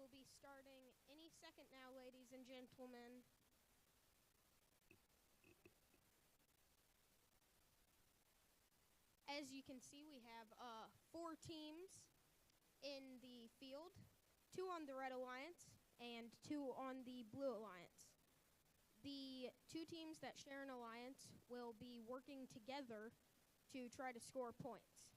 will be starting any second now, ladies and gentlemen. As you can see, we have 4 teams in the field, 2 on the Red Alliance and 2 on the Blue Alliance. The 2 teams that share an alliance will be working together to try to score points.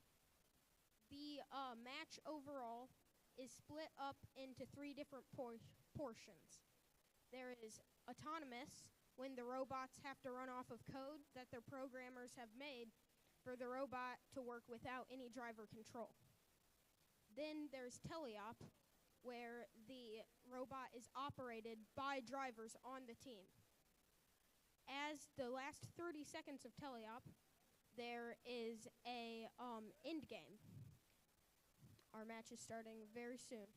The match overall is split up into 3 different portions. There is autonomous, when the robots have to run off of code that their programmers have made for the robot to work without any driver control. Then there's teleop, where the robot is operated by drivers on the team. As the last 30 seconds of teleop, there is a end game. Our match is starting very soon.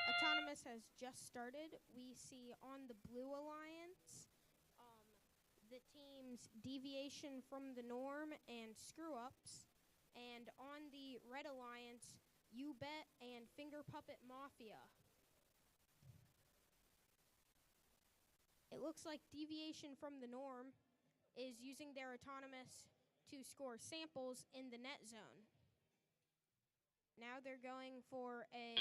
Autonomous has just started. We see on the Blue Alliance the team's Deviation from the Norm and Screw Ups, and on the Red Alliance, You Bet and Finger Puppet Mafia. It looks like Deviation from the Norm is using their autonomous to score samples in the net zone. Now they're going for a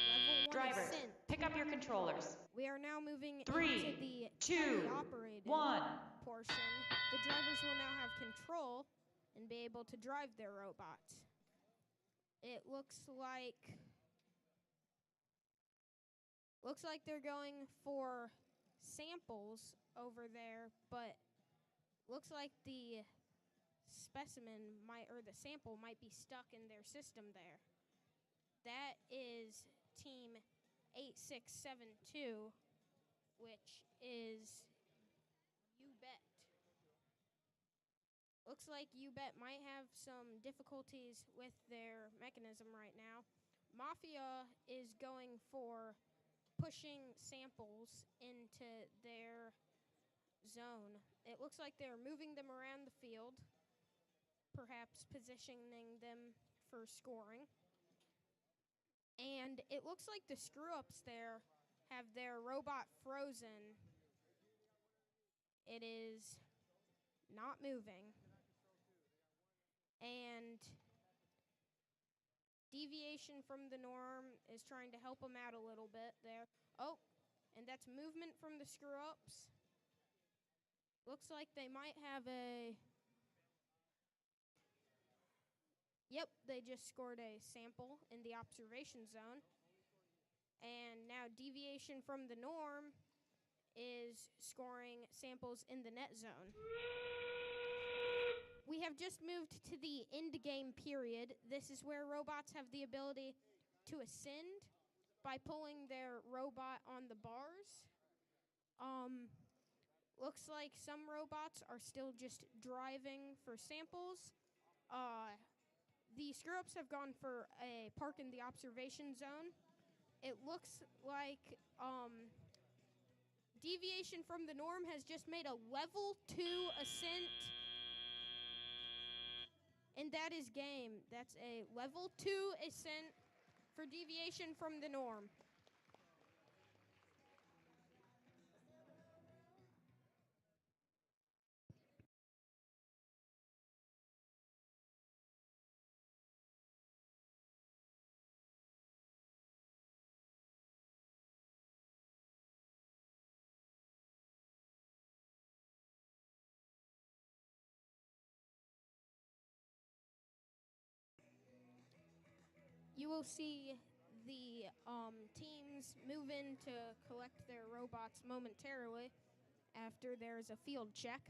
level 1 Drivers, ascent. pick up your controllers. We are now moving 3, into the 2, operated 1. portion. The drivers will now have control and be able to drive their robots. It looks like they're going for samples over there, but looks like the specimen the sample might be stuck in their system there. That is Team 8672, which is You Bet. Looks like You Bet might have some difficulties with their mechanism right now. Mafia is going for pushing samples into their zone. It looks like they're moving them around the field, perhaps positioning them for scoring. And it looks like the screw-ups there have their robot frozen. It is not moving. And Deviation from the Norm is trying to help them out a little bit there. Oh, and that's movement from the screw-ups. Looks like they might have a... Yep, they just scored a sample in the observation zone. And now Deviation from the Norm is scoring samples in the net zone. We have just moved to the end game period. This is where robots have the ability to ascend by pulling their robot on the bars. Looks like some robots are still just driving for samples. The screw-ups have gone for a park in the observation zone. It looks like Deviation from the Norm has just made a level 2 ascent. And that is game. That's a level 2 ascent for Deviation from the Norm. You will see the teams move in to collect their robots momentarily after there's a field check.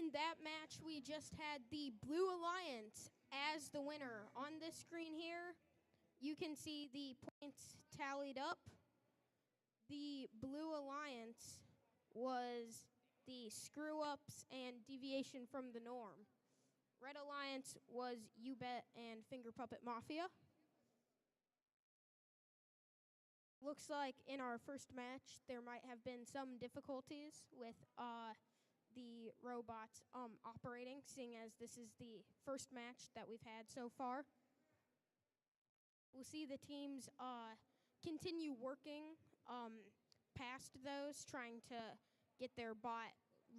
In that match, we just had the Blue Alliance as the winner. On this screen here, you can see the points tallied up. The Blue Alliance was the screw-ups and deviation from the norm. Red Alliance was You Bet and Finger Puppet Mafia. Looks like in our first match, there might have been some difficulties with the robots operating, seeing as this is the first match that we've had so far. We'll see the teams continue working past those, trying to get their bot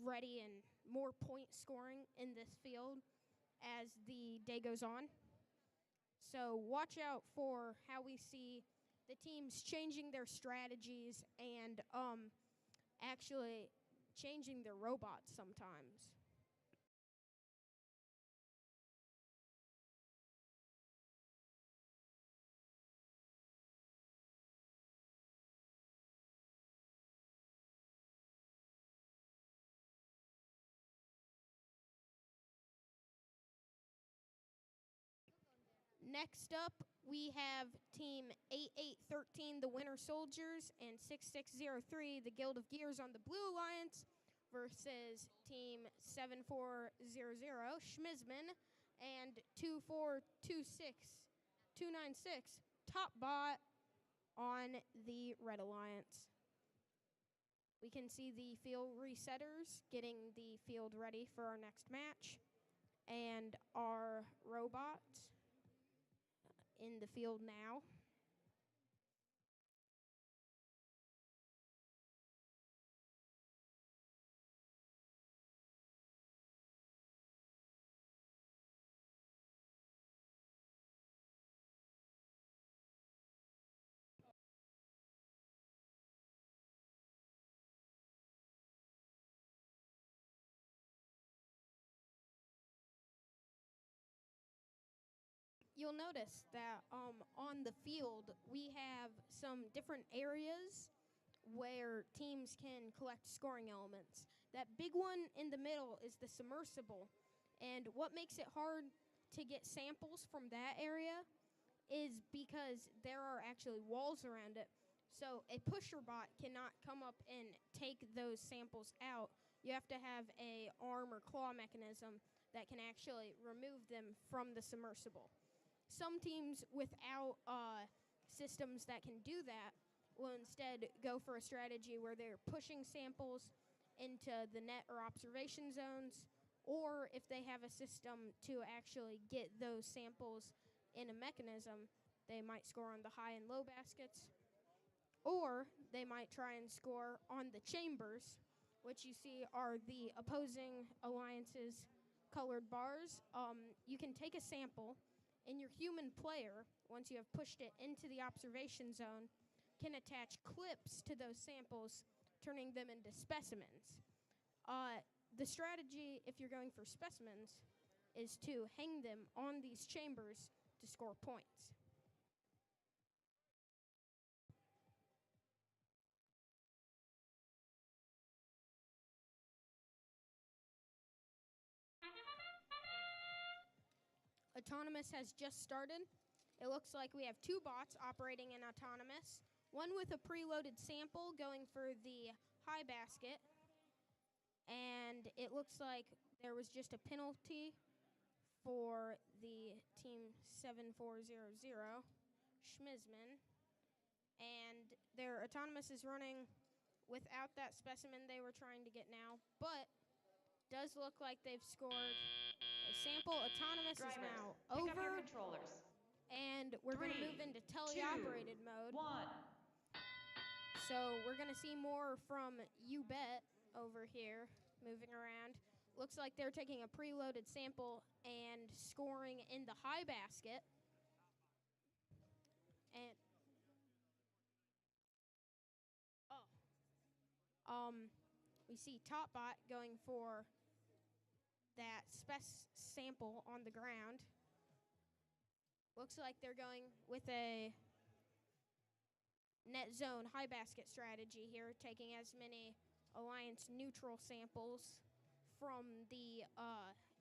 ready and more point scoring in this field as the day goes on. So watch out for how we see the teams changing their strategies and actually changing their robots sometimes. Next up, we have Team 8813, the Winter Soldiers, and 6603, the Guild of Gears on the Blue Alliance, versus Team 7400, Schmizman, and 2426296, Top Bot on the Red Alliance. We can see the field resetters getting the field ready for our next match, and our robot in the field now. You'll notice that on the field, we have some different areas where teams can collect scoring elements. That big one in the middle is the submersible. And what makes it hard to get samples from that area is because there are actually walls around it. So a pusher bot cannot come up and take those samples out. You have to have a arm or claw mechanism that can actually remove them from the submersible. Some teams without systems that can do that will instead go for a strategy where they're pushing samples into the net or observation zones, or if they have a system to actually get those samples in a mechanism, they might score on the high and low baskets, or they might try and score on the chambers, which you see are the opposing alliances' colored bars. You can take a sample, and your human player, once you have pushed it into the observation zone, can attach clips to those samples, turning them into specimens. The strategy, if you're going for specimens, is to hang them on these chambers to score points. Autonomous has just started. It looks like we have two bots operating in Autonomous, one with a preloaded sample going for the high basket, and it looks like there was just a penalty for the team 7400, Schmizman, and their Autonomous is running without that specimen they were trying to get now, but does look like they've scored a sample. Autonomous is now pick up over, your controllers. and we're going to move into teleoperated mode. 1. So we're going to see more from You Bet over here, moving around. Looks like they're taking a preloaded sample and scoring in the high basket. And we see Topbot going for that sample on the ground. Looks like they're going with a net zone high basket strategy here, taking as many alliance neutral samples from the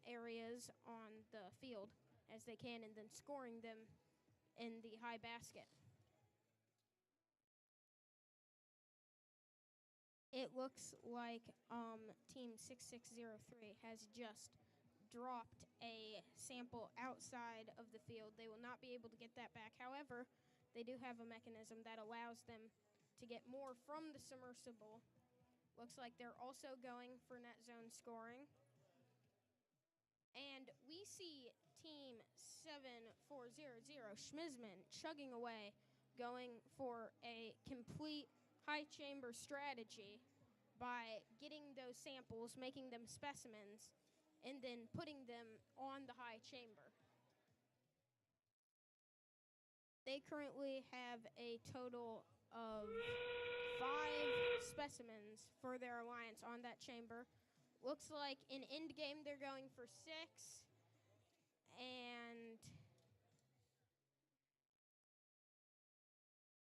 areas on the field as they can, and then scoring them in the high basket. It looks like Team 6603 has just dropped a sample outside of the field. They will not be able to get that back. However, they do have a mechanism that allows them to get more from the submersible. Looks like they're also going for net zone scoring. And we see Team 7400 Schmizman chugging away, going for a complete high chamber strategy by getting those samples, making them specimens, and then putting them on the high chamber. They currently have a total of 5 specimens for their alliance on that chamber. Looks like in end game they're going for 6, and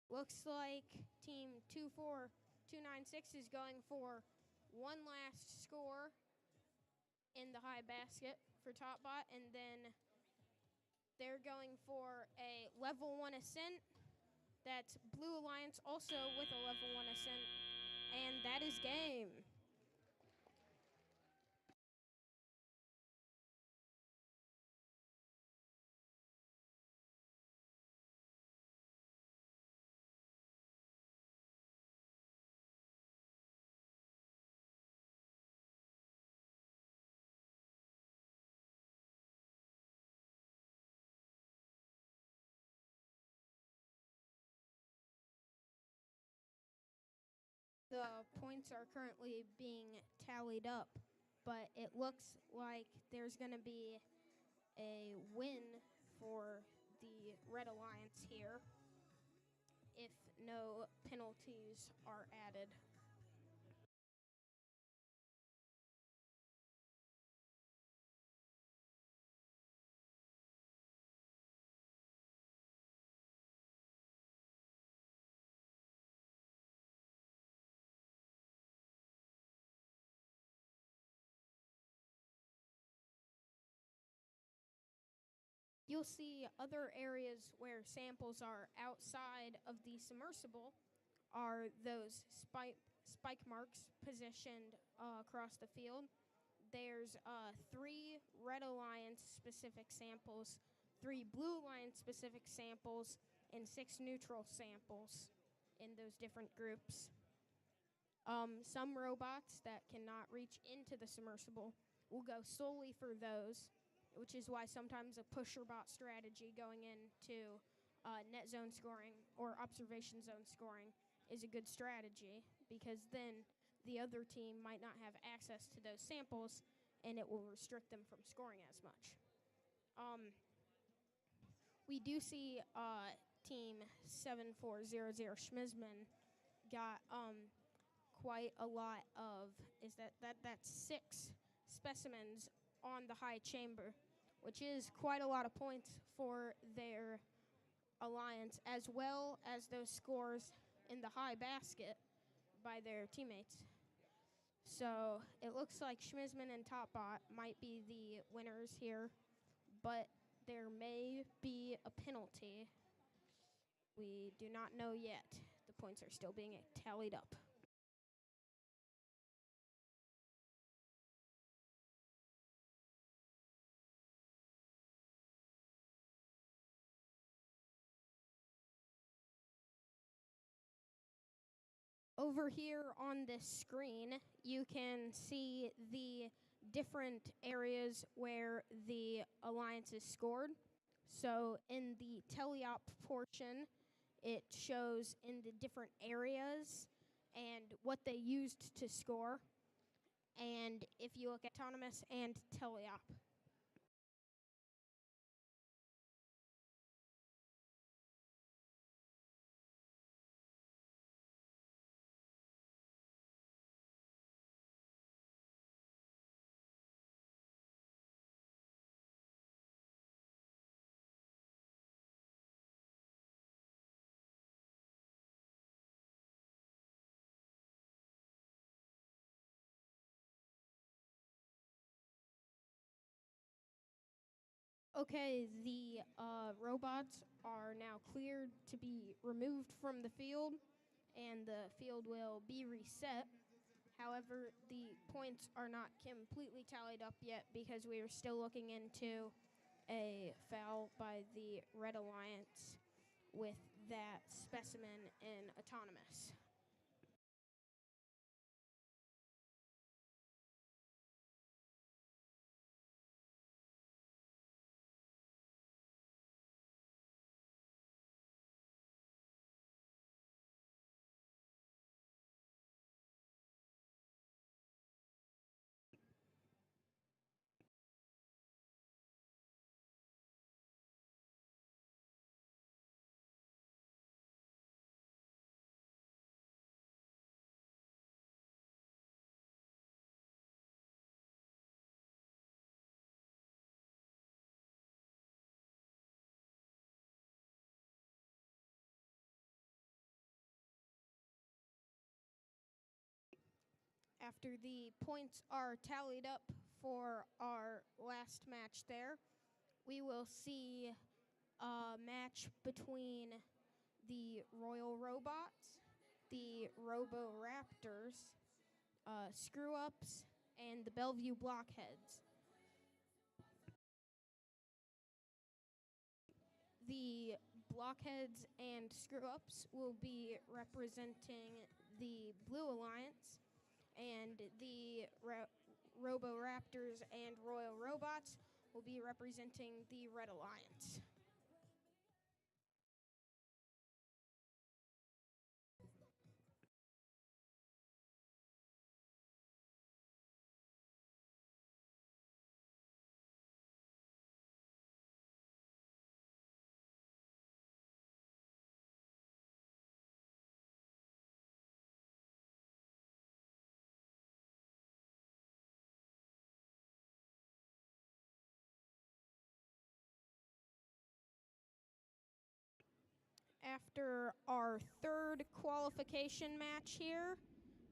looks like Team 24296 is going for one last score in the high basket for top bot, and then they're going for a level 1 ascent. That's Blue Alliance also with a level 1 ascent, and that is game. The points are currently being tallied up, but it looks like there's going to be a win for the Red Alliance here if no penalties are added. You'll see other areas where samples are outside of the submersible are those spike marks positioned across the field. There's 3 Red Alliance specific samples, 3 Blue Alliance specific samples, and 6 neutral samples in those different groups. Some robots that cannot reach into the submersible will go solely for those, which is why sometimes a pusher bot strategy going into net zone scoring or observation zone scoring is a good strategy, because then the other team might not have access to those samples and it will restrict them from scoring as much. We do see Team 7400 Schmizman got quite a lot of, that's 6 specimens on the high chamber, which is quite a lot of points for their alliance, as well as those scores in the high basket by their teammates. So it looks like Schmizman and Topbot might be the winners here, but there may be a penalty. We do not know yet. The points are still being tallied up. Over here on this screen, you can see the different areas where the alliance is scored. So in the teleop portion, it shows in the different areas and what they used to score. And if you look at autonomous and teleop, Okay, the robots are now cleared to be removed from the field, and the field will be reset. However, the points are not completely tallied up yet because we are still looking into a foul by the Red Alliance with that specimen in autonomous. After the points are tallied up for our last match there, we will see a match between the Royal Robots, the Robo-Raptors, Screw-Ups, and the Bellevue Blockheads. The Blockheads and Screw-Ups will be representing the Blue Alliance, and the Robo-Raptors and Royal Robots will be representing the Red Alliance. After our third qualification match here,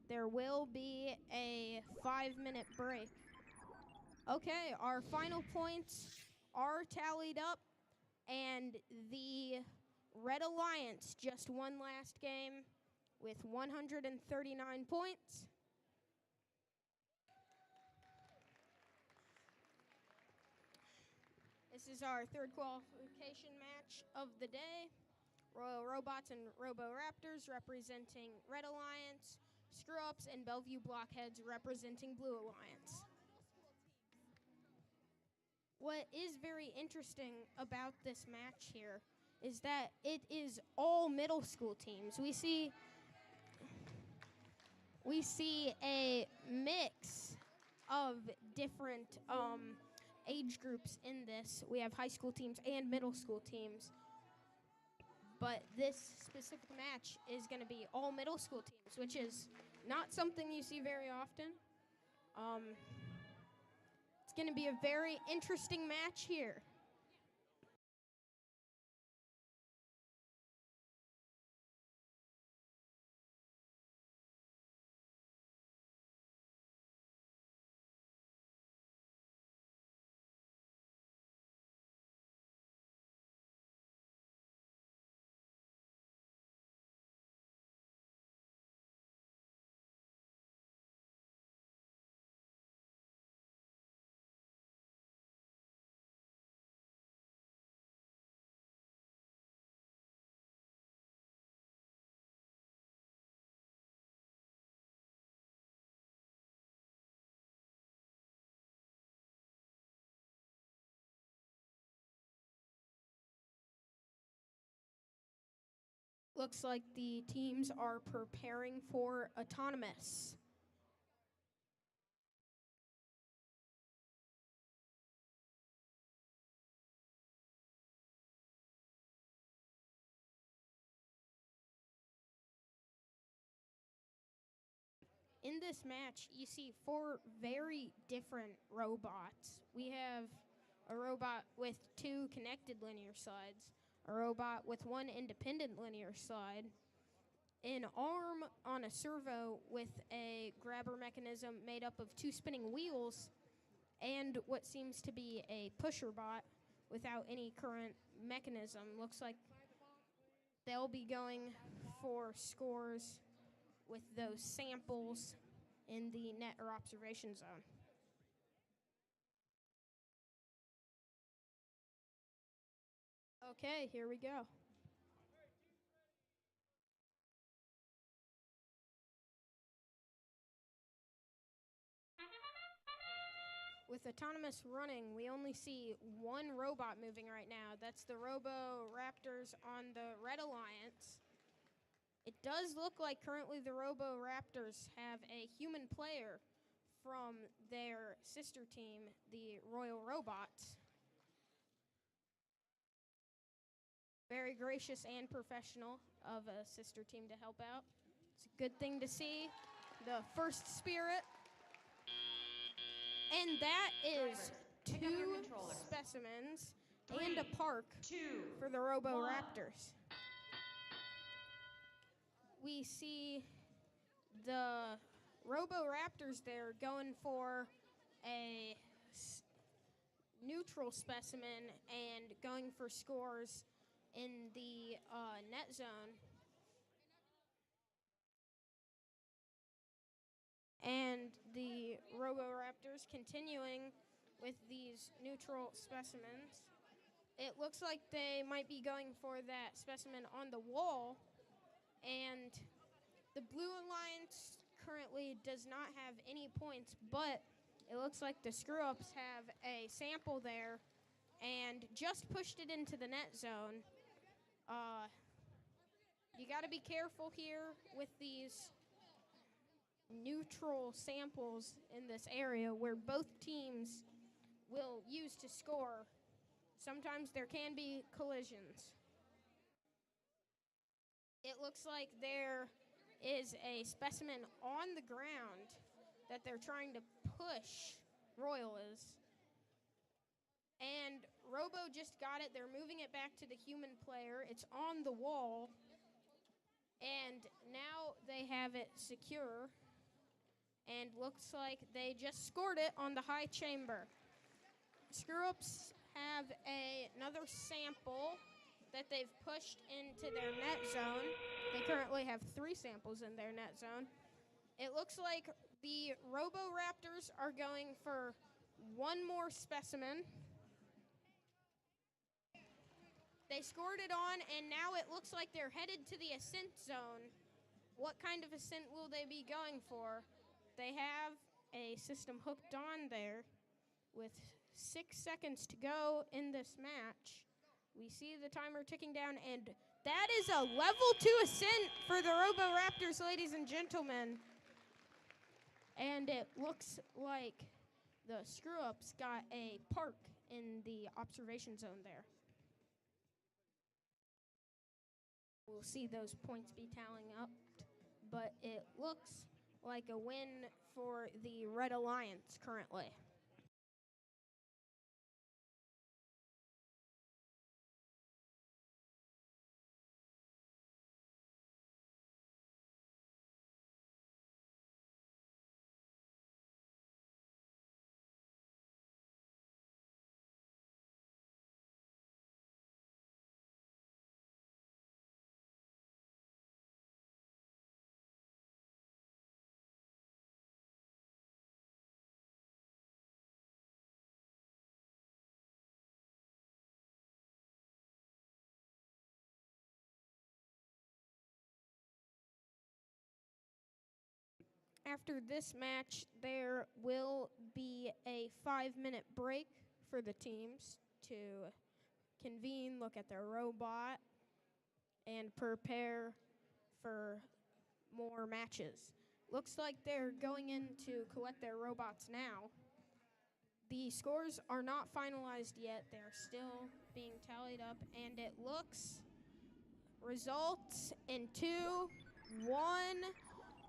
there will be a 5-minute break. Okay, our final points are tallied up, and the Red Alliance just won last game with 139 points. This is our third qualification match of the day. Royal Robots and Robo-Raptors representing Red Alliance, Screw-Ups and Bellevue Blockheads representing Blue Alliance. What is very interesting about this match here is that it is all middle school teams. We see a mix of different age groups in this. We have high school teams and middle school teams. But this specific match is going to be all middle school teams, which is not something you see very often. It's going to be a very interesting match here. Looks like the teams are preparing for autonomous. In this match, you see 4 very different robots. We have a robot with 2 connected linear slides, a robot with 1 independent linear slide, an arm on a servo with a grabber mechanism made up of 2 spinning wheels, and what seems to be a pusher bot without any current mechanism. Looks like they'll be going for scores with those samples in the net or observation zone. Okay, here we go. With autonomous running, we only see one robot moving right now. That's the Robo-Raptors on the Red Alliance. It does look like currently the Robo-Raptors have a human player from their sister team, the Royal Robots. Very gracious and professional of a sister team to help out. It's a good thing to see. The first spirit. And that is two specimens and a park for the Robo-Raptors. We see the Robo-Raptors there going for a neutral specimen and going for scores in the net zone. And the Robo-Raptors continuing with these neutral specimens. It looks like they might be going for that specimen on the wall. And the Blue Alliance currently does not have any points, but it looks like the Screw-Ups have a sample there and just pushed it into the net zone. You got to be careful here with these neutral samples in this area where both teams will use to score. Sometimes there can be collisions. It looks like there is a specimen on the ground that they're trying to push, Royal is. And Robo just got it. They're moving it back to the human player. It's on the wall. And now they have it secure. And looks like they just scored it on the high chamber. Screw-Ups have another sample that they've pushed into their net zone. They currently have 3 samples in their net zone. It looks like the Robo-Raptors are going for one more specimen. They scored it on, and now it looks like they're headed to the ascent zone. What kind of ascent will they be going for? They have a system hooked on there with 6 seconds to go in this match. We see the timer ticking down, and that is a level 2 ascent for the Robo-Raptors, ladies and gentlemen. And it looks like the Screw-Ups got a park in the observation zone there. We'll see those points be tallying up, but it looks like a win for the Red Alliance currently. After this match, there will be a 5-minute break for the teams to convene, look at their robot, and prepare for more matches. Looks like they're going in to collect their robots now. The scores are not finalized yet. They're still being tallied up, and it looks results in 2-1.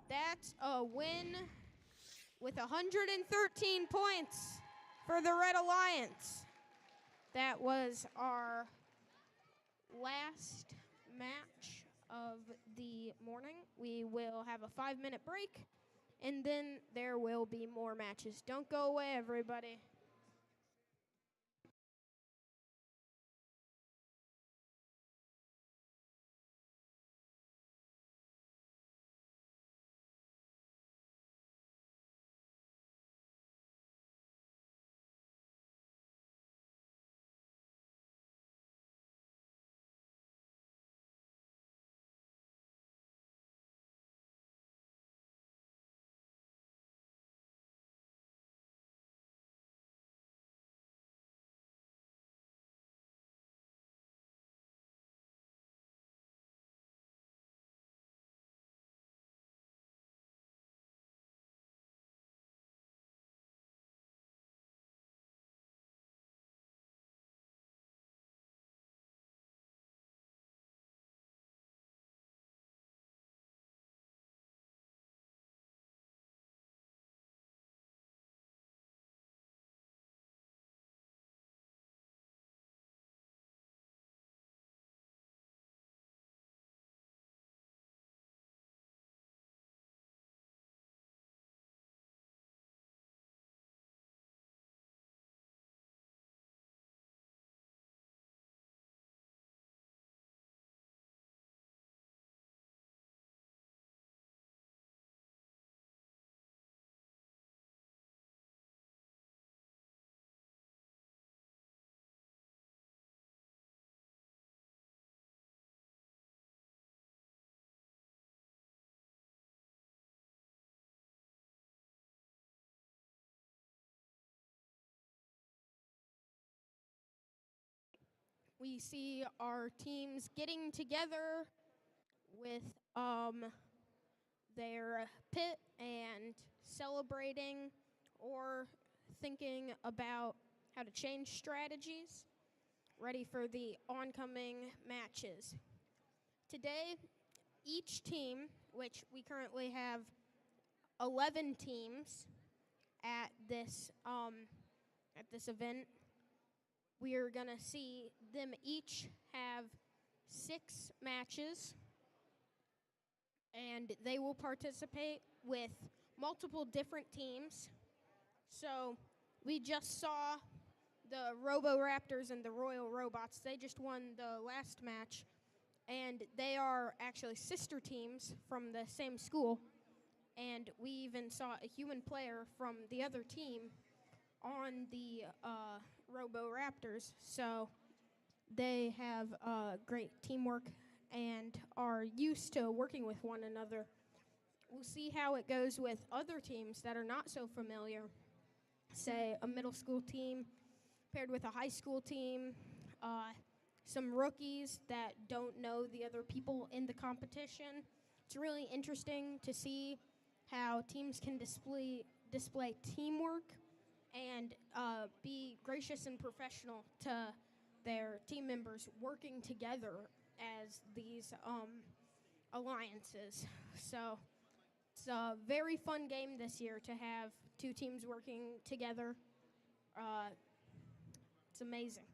That's a win with 113 points for the Red Alliance. That was our last match of the morning. We will have a 5-minute break, and then there will be more matches. Don't go away, everybody. We see our teams getting together with their pit and celebrating or thinking about how to change strategies, ready for the oncoming matches. Today, each team, which we currently have 11 teams at this event, we are gonna see them each have 6 matches, and they will participate with multiple different teams. So we just saw the Robo Raptors and the Royal Robots. They just won the last match, and they are actually sister teams from the same school. And we even saw a human player from the other team on the Robo Raptors. So they have great teamwork and are used to working with one another. We'll see how it goes with other teams that are not so familiar. Say a middle school team paired with a high school team, some rookies that don't know the other people in the competition. It's really interesting to see how teams can display teamwork and be gracious and professional to their team members working together as these alliances. So it's a very fun game this year to have 2 teams working together. It's amazing.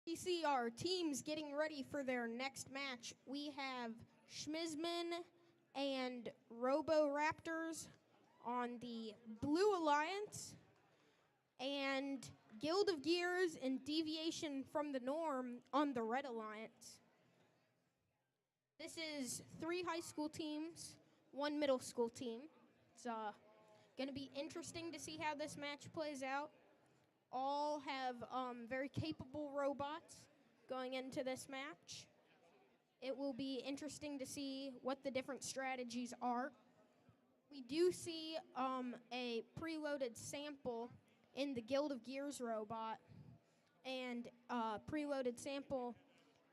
We see our teams getting ready for their next match. We have Schmizman and Robo Raptors on the Blue Alliance, and Guild of Gears and Deviation from the Norm on the Red Alliance. This is 3 high school teams, 1 middle school team. It's going to be interesting to see how this match plays out. All have very capable robots going into this match. It will be interesting to see what the different strategies are. We do see a preloaded sample in the Guild of Gears robot and a preloaded sample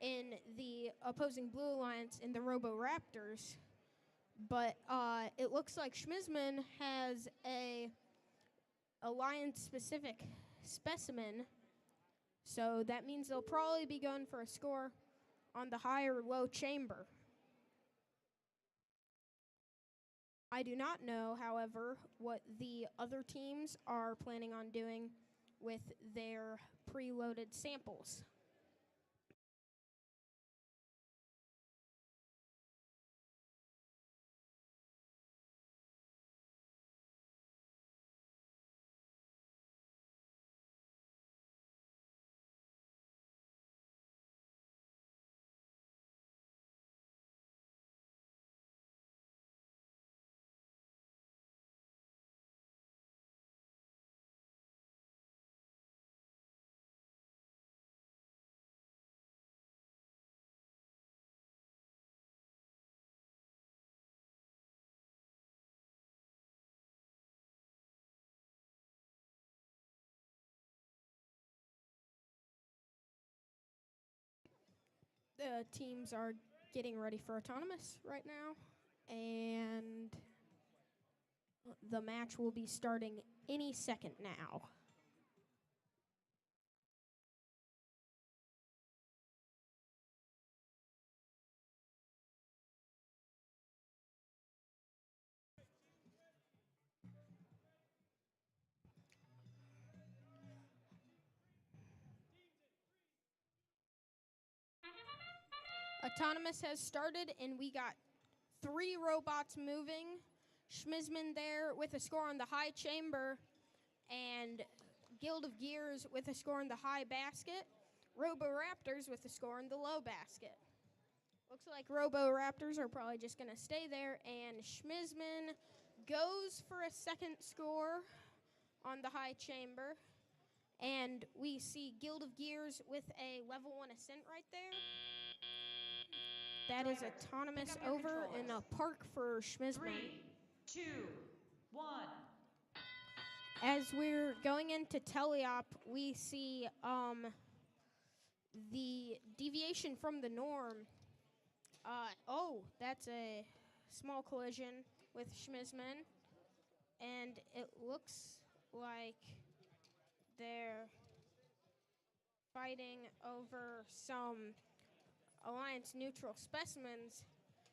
in the opposing Blue Alliance in the Robo Raptors. But it looks like Schmizman has a Alliance-specific specimen, so that means they'll probably be going for a score on the high or low chamber. I do not know, however, what the other teams are planning on doing with their preloaded samples. The teams are getting ready for autonomous right now, and the match will be starting any second now. Autonomous has started, and we got 3 robots moving. Schmizman there with a score on the high chamber, and Guild of Gears with a score on the high basket. Roboraptors with a score on the low basket. Looks like Roboraptors are probably just going to stay there, and Schmizman goes for a second score on the high chamber. And we see Guild of Gears with a level 1 ascent right there. That is autonomous over in a park for Schmizman. 3, 2, 1. As we're going into teleop, we see the deviation from the norm. That's a small collision with Schmizman. And it looks like they're fighting over some Alliance neutral specimens.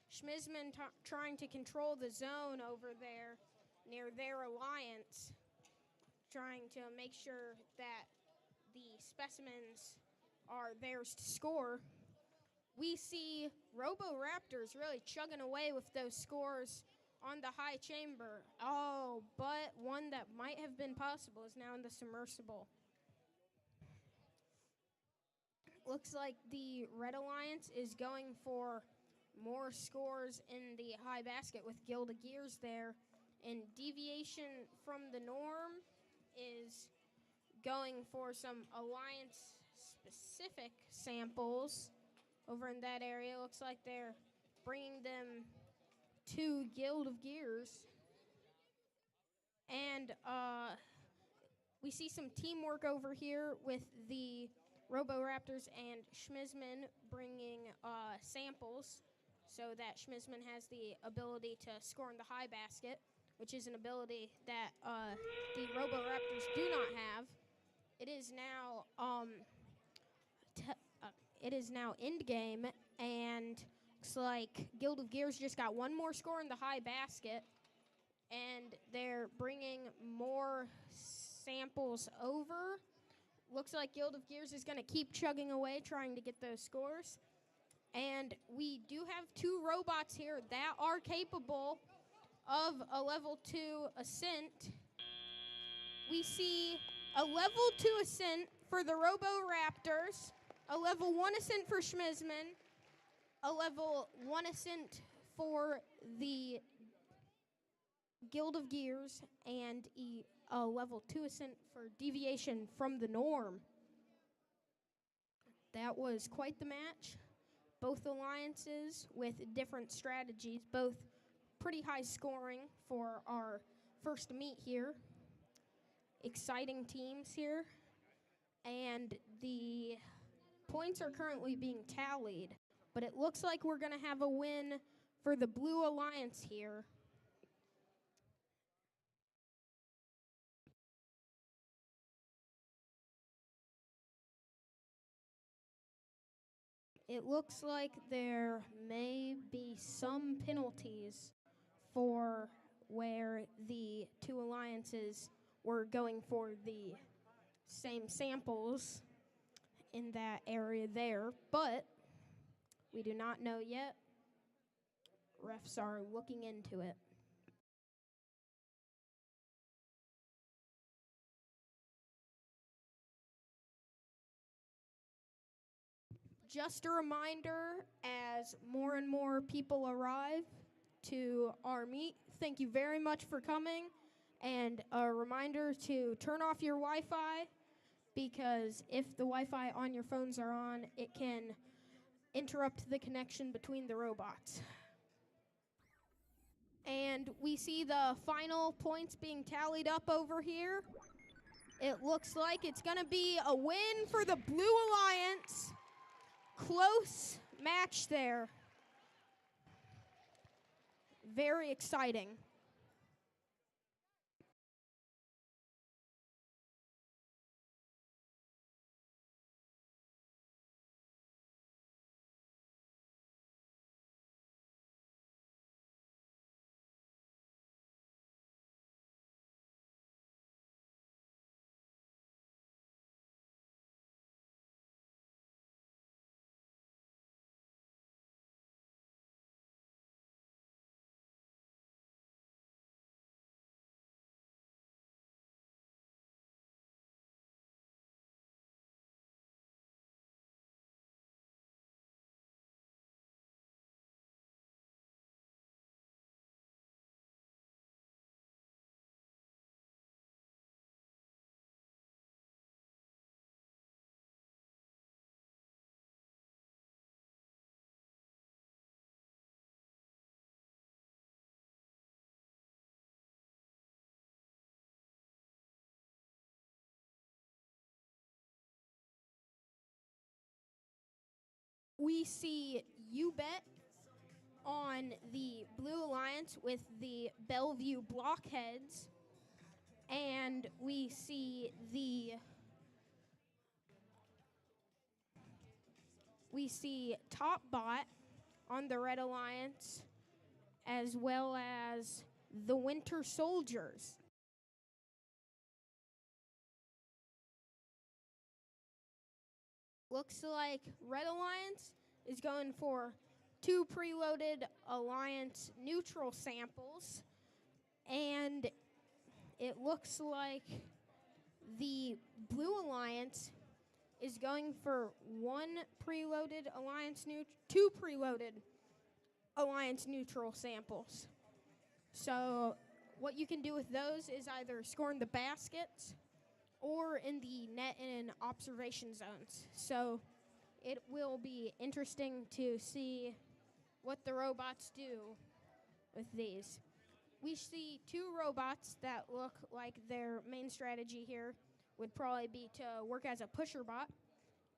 Schmizman trying to control the zone over there near their Alliance, trying to make sure that the specimens are theirs to score. We see Roboraptors really chugging away with those scores on the high chamber. Oh, but one that might have been possible is now in the submersible. Looks like the Red Alliance is going for more scores in the high basket with Guild of Gears there. And deviation from the norm is going for some Alliance-specific samples over in that area. Looks like they're bringing them to Guild of Gears. And we see some teamwork over here with the Roboraptors and Schmizman bringing samples so that Schmizman has the ability to score in the high basket, which is an ability that the Roboraptors do not have. It is now end game, and looks like Guild of Gears just got one more score in the high basket, and they're bringing more samples over. Looks like Guild of Gears is going to keep chugging away, trying to get those scores. And we do have 2 robots here that are capable of a level 2 ascent. We see a level 2 ascent for the Roboraptors, a level 1 ascent for Schmizman, a level 1 ascent for the Guild of Gears, and a level 2 ascent for deviation from the norm. That was quite the match. Both alliances with different strategies, both pretty high scoring for our first meet here. Exciting teams here. And the points are currently being tallied, but it looks like we're going to have a win for the Blue Alliance here. It looks like there may be some penalties for where the 2 alliances were going for the same samples in that area there, but we do not know yet. Refs are looking into it. Just a reminder, as more and more people arrive to our meet, thank you very much for coming. And a reminder to turn off your Wi-Fi, because if the Wi-Fi on your phones are on, it can interrupt the connection between the robots. And we see the final points being tallied up over here. It looks like it's going to be a win for the Blue Alliance. Close match there. Very exciting. We see You Bet on the Blue Alliance with the Bellevue Blockheads, and we see Top Bot on the Red Alliance, as well as the Winter Soldiers. Looks like Red Alliance is going for 2 preloaded Alliance neutral samples, and it looks like the Blue Alliance is going for 2 preloaded Alliance neutral samples. So what you can do with those is either score in the baskets or in the net and observation zones. So it will be interesting to see what the robots do with these. We see 2 robots that look like their main strategy here would probably be to work as a pusher bot,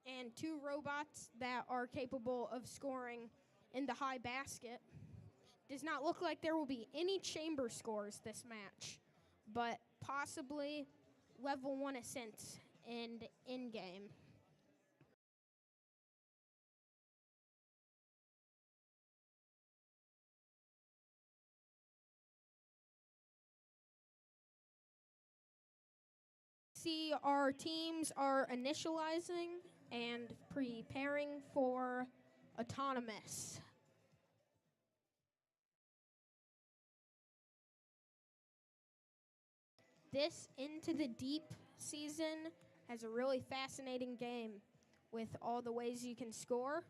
and 2 robots that are capable of scoring in the high basket. Does not look like there will be any chamber scores this match, but possibly level 1 ascents and in-game. See, our teams are initializing and preparing for autonomous. This Into the Deep season has a really fascinating game with all the ways you can score.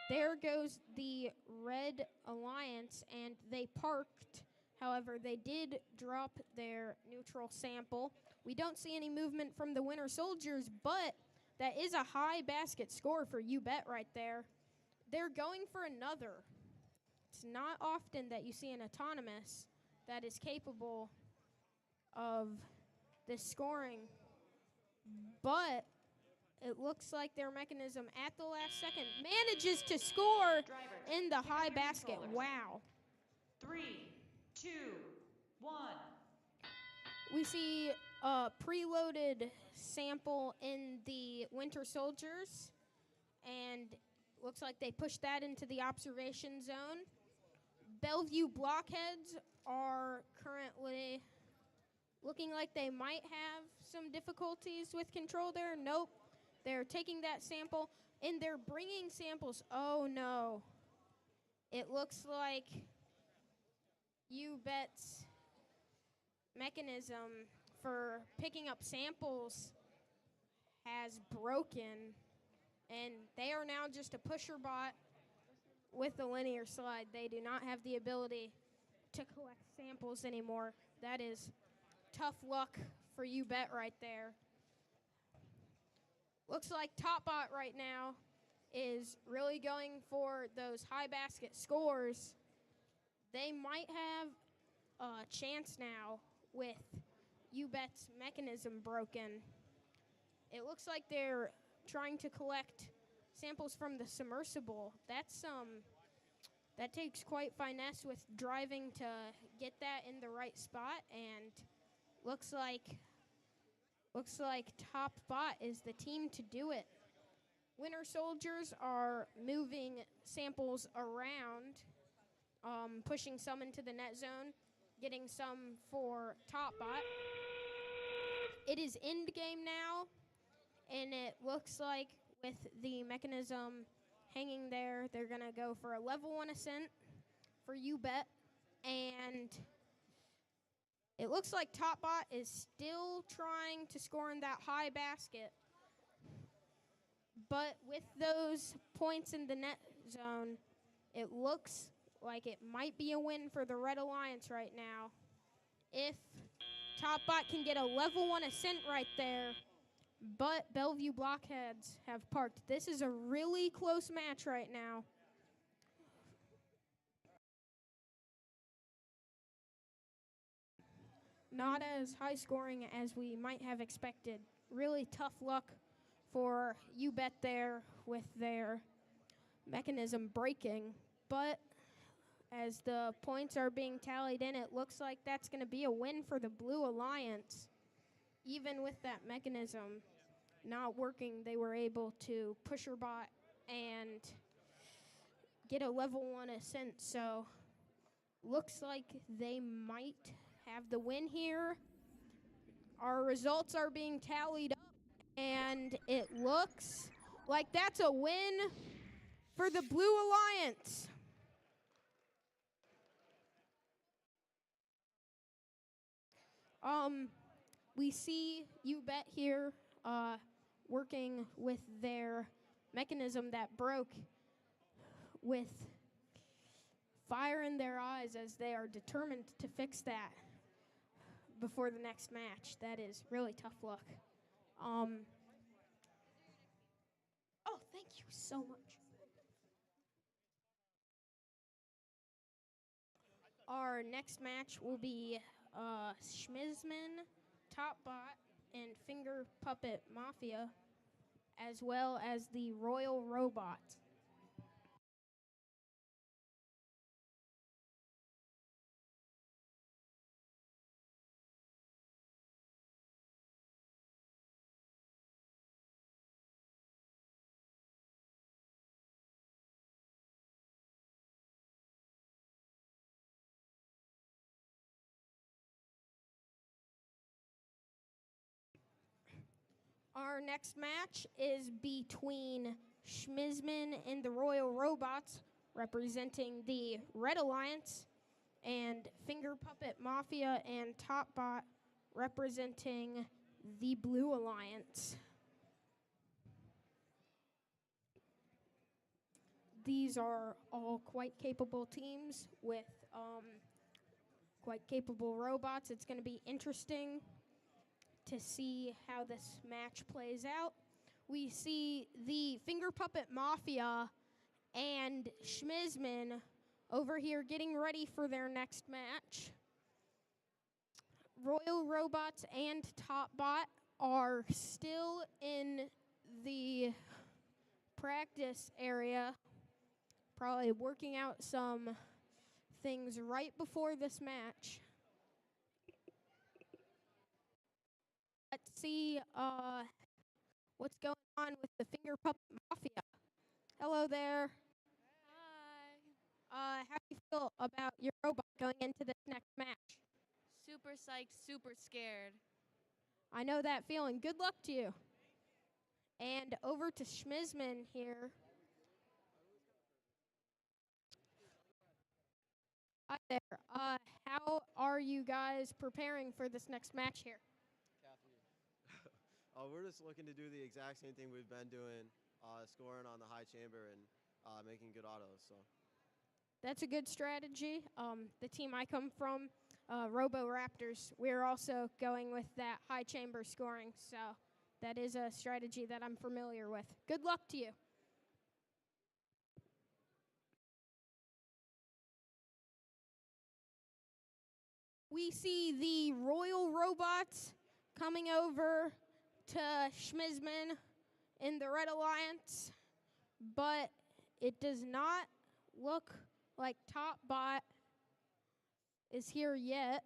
There goes the Red Alliance, and they parked. However, they did drop their neutral sample. We don't see any movement from the Winter Soldiers, but that is a high basket score for You Bet right there. They're going for another. It's not often that you see an autonomous that is capable of this scoring, but it looks like their mechanism at the last second manages to score in the high basket. Wow. 3, 2, 1. We see a preloaded sample in the Winter Soldiers, and looks like they pushed that into the observation zone. Bellevue Blockheads are currently looking like they might have some difficulties with control there. Nope. They're taking that sample, and they're bringing samples. Oh, no. It looks like You Bet's mechanism for picking up samples has broken, and they are now just a pusher bot with a linear slide. They do not have the ability to collect samples anymore. That is tough luck for You Bet right there. Looks like Top Bot right now is really going for those high basket scores. They might have a chance now with UBET's mechanism broken. It looks like they're trying to collect samples from the submersible. That takes quite finesse with driving to get that in the right spot, and looks like Top Bot is the team to do it. Winter Soldiers are moving samples around, pushing some into the net zone, getting some for Top Bot. It is end game now, and it looks like with the mechanism hanging there, they're going to go for a level 1 ascent for UBET, and it looks like Top Bot is still trying to score in that high basket. But with those points in the net zone, it looks like it might be a win for the Red Alliance right now. If Top Bot can get a level 1 ascent right there, but Bellevue Blockheads have parked. This is a really close match right now. Not as high scoring as we might have expected. Really tough luck for UBET there with their mechanism breaking. But as the points are being tallied in, it looks like that's going to be a win for the Blue Alliance. Even with that mechanism not working, they were able to push her bot and get a level 1 ascent. So looks like they might have the win here. Our results are being tallied up, and it looks like that's a win for the Blue Alliance. We see UBET here working with their mechanism that broke with fire in their eyes as they are determined to fix that before the next match. That is really tough luck. Oh, thank you so much. Our next match will be Schmizman, Top Bot, and Finger Puppet Mafia, as well as the Royal Robots. Our next match is between Schmizman and the Royal Robots, representing the Red Alliance, and Finger Puppet Mafia and Top Bot, representing the Blue Alliance. These are all quite capable teams with quite capable robots. It's going to be interesting to see how this match plays out. We see the Finger Puppet Mafia and Schmizman over here getting ready for their next match. Royal Robots and Top Bot are still in the practice area, probably working out some things right before this match. Let's see what's going on with the Finger Puppet Mafia. Hello there. Hi. How do you feel about your robot going into this next match? Super psyched, super scared. I know that feeling. Good luck to you. And over to Schmizman here. Hi there. How are you guys preparing for this next match here? We're just looking to do the exact same thing we've been doing, scoring on the high chamber and making good autos. So That's a good strategy. The team I come from, Robo Raptors, we're also going with that high chamber scoring. So that is a strategy that I'm familiar with. Good luck to you. we see the Royal Robots coming over to Schmizman in the Red Alliance, but it does not look like TopBot is here yet.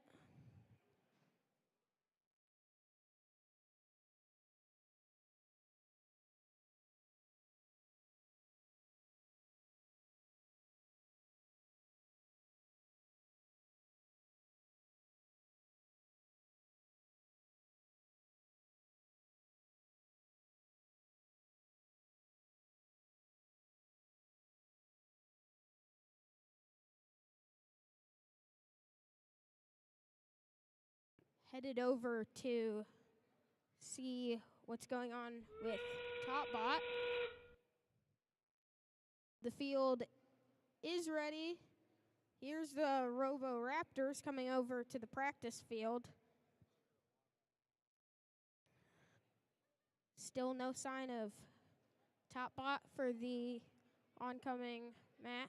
Headed over to see what's going on with TopBot. The field is ready. Here's the Robo Raptors coming over to the practice field. Still no sign of TopBot for the oncoming match.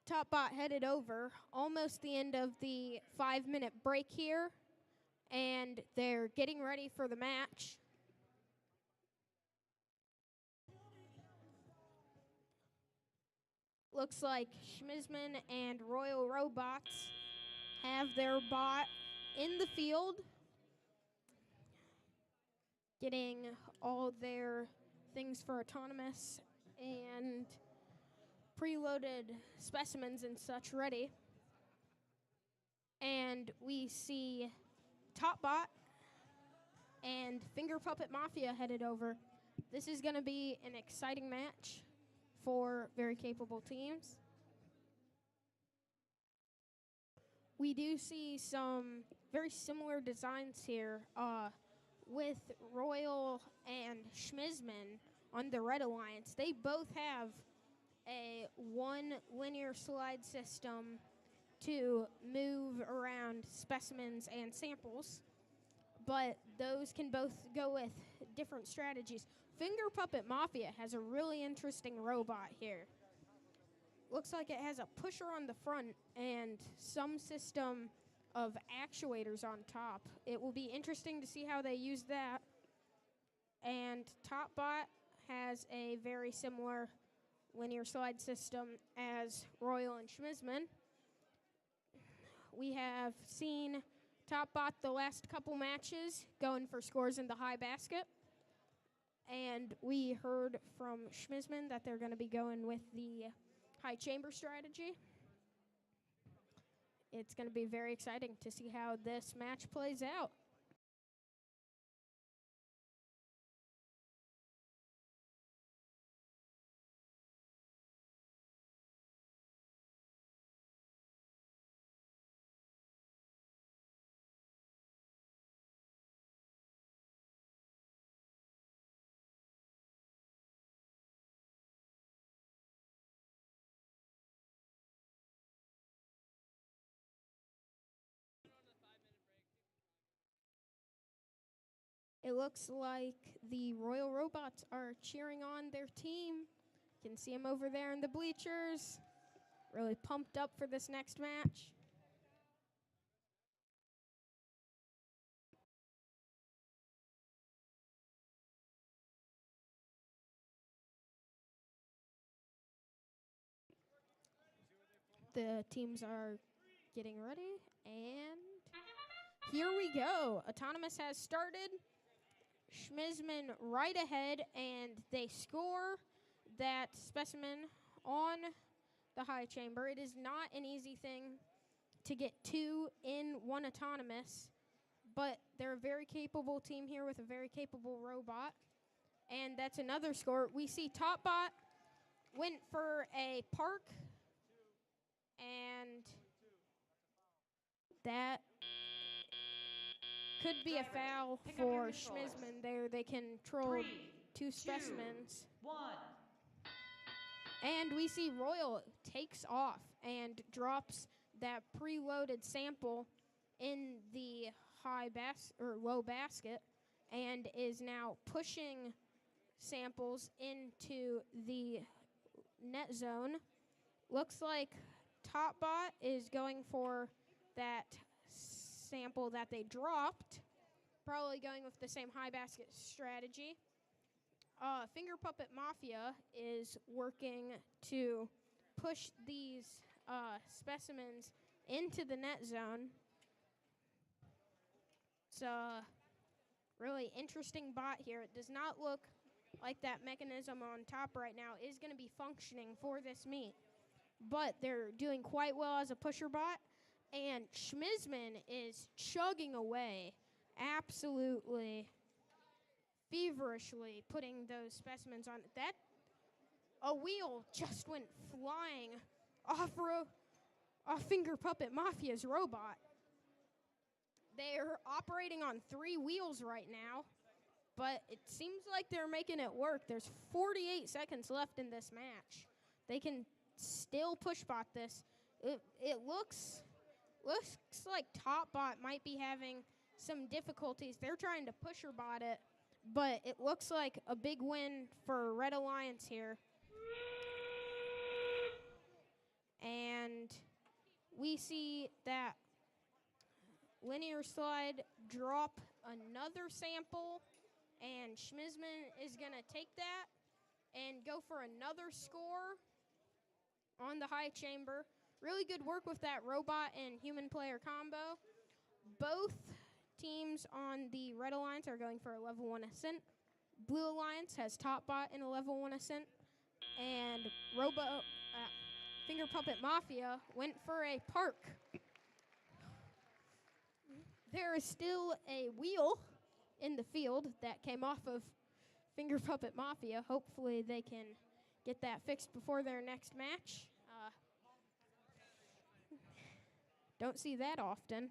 TopBot headed over, almost the end of the 5-minute break here, and they're getting ready for the match. Looks like Schmizman and Royal Robots have their bot in the field, getting all their things for autonomous and preloaded specimens and such ready. And we see TopBot and Finger Puppet Mafia headed over. This is going to be an exciting match for very capable teams. We do see some very similar designs here with Royal and Schmizman on the Red Alliance. They both have a one linear slide system to move around specimens and samples, but those can both go with different strategies. Finger Puppet Mafia has a really interesting robot here. Looks like it has a pusher on the front and some system of actuators on top. It will be interesting to see how they use that. And TopBot has a very similar linear slide system as Royal and Schmizman. We have seen TopBot the last couple matches going for scores in the high basket. And we heard from Schmizman that they're going to be going with the high chamber strategy. It's going to be very exciting to see how this match plays out. It looks like the Royal Robots are cheering on their team. You can see them over there in the bleachers. Really pumped up for this next match. The teams are getting ready, and here we go. Autonomous has started. Schmizman right ahead, and they score that specimen on the high chamber. It is not an easy thing to get two in one autonomous, but they're a very capable team here with a very capable robot. And that's another score. We see TopBot went for a park, and that could be a foul for Schmizman there. They controlled two specimens. 1. And we see Royal takes off and drops that preloaded sample in the low basket and is now pushing samples into the net zone. Looks like Topbot is going for that sample that they dropped, probably going with the same high basket strategy. Finger Puppet Mafia is working to push these specimens into the net zone. It's a really interesting bot here. It does not look like that mechanism on top right now is going to be functioning for this meet. But they're doing quite well as a pusher bot. And Schmizman is chugging away, absolutely feverishly putting those specimens on. That a wheel just went flying off Finger Puppet Mafia's robot. They're operating on 3 wheels right now, but it seems like they're making it work. There's 48 seconds left in this match. They can still push bot this. It looks like Topbot might be having some difficulties. They're trying to pusher bot it, but it looks like a big win for Red Alliance here. And we see that Linear Slide drop another sample, and Schmizman is going to take that and go for another score on the high chamber. Really good work with that robot and human player combo. Both teams on the Red Alliance are going for a level 1 ascent. Blue Alliance has Topbot in a level 1 ascent. And Finger Puppet Mafia went for a park. There is still a wheel in the field that came off of Finger Puppet Mafia. Hopefully they can get that fixed before their next match. Don't see that often.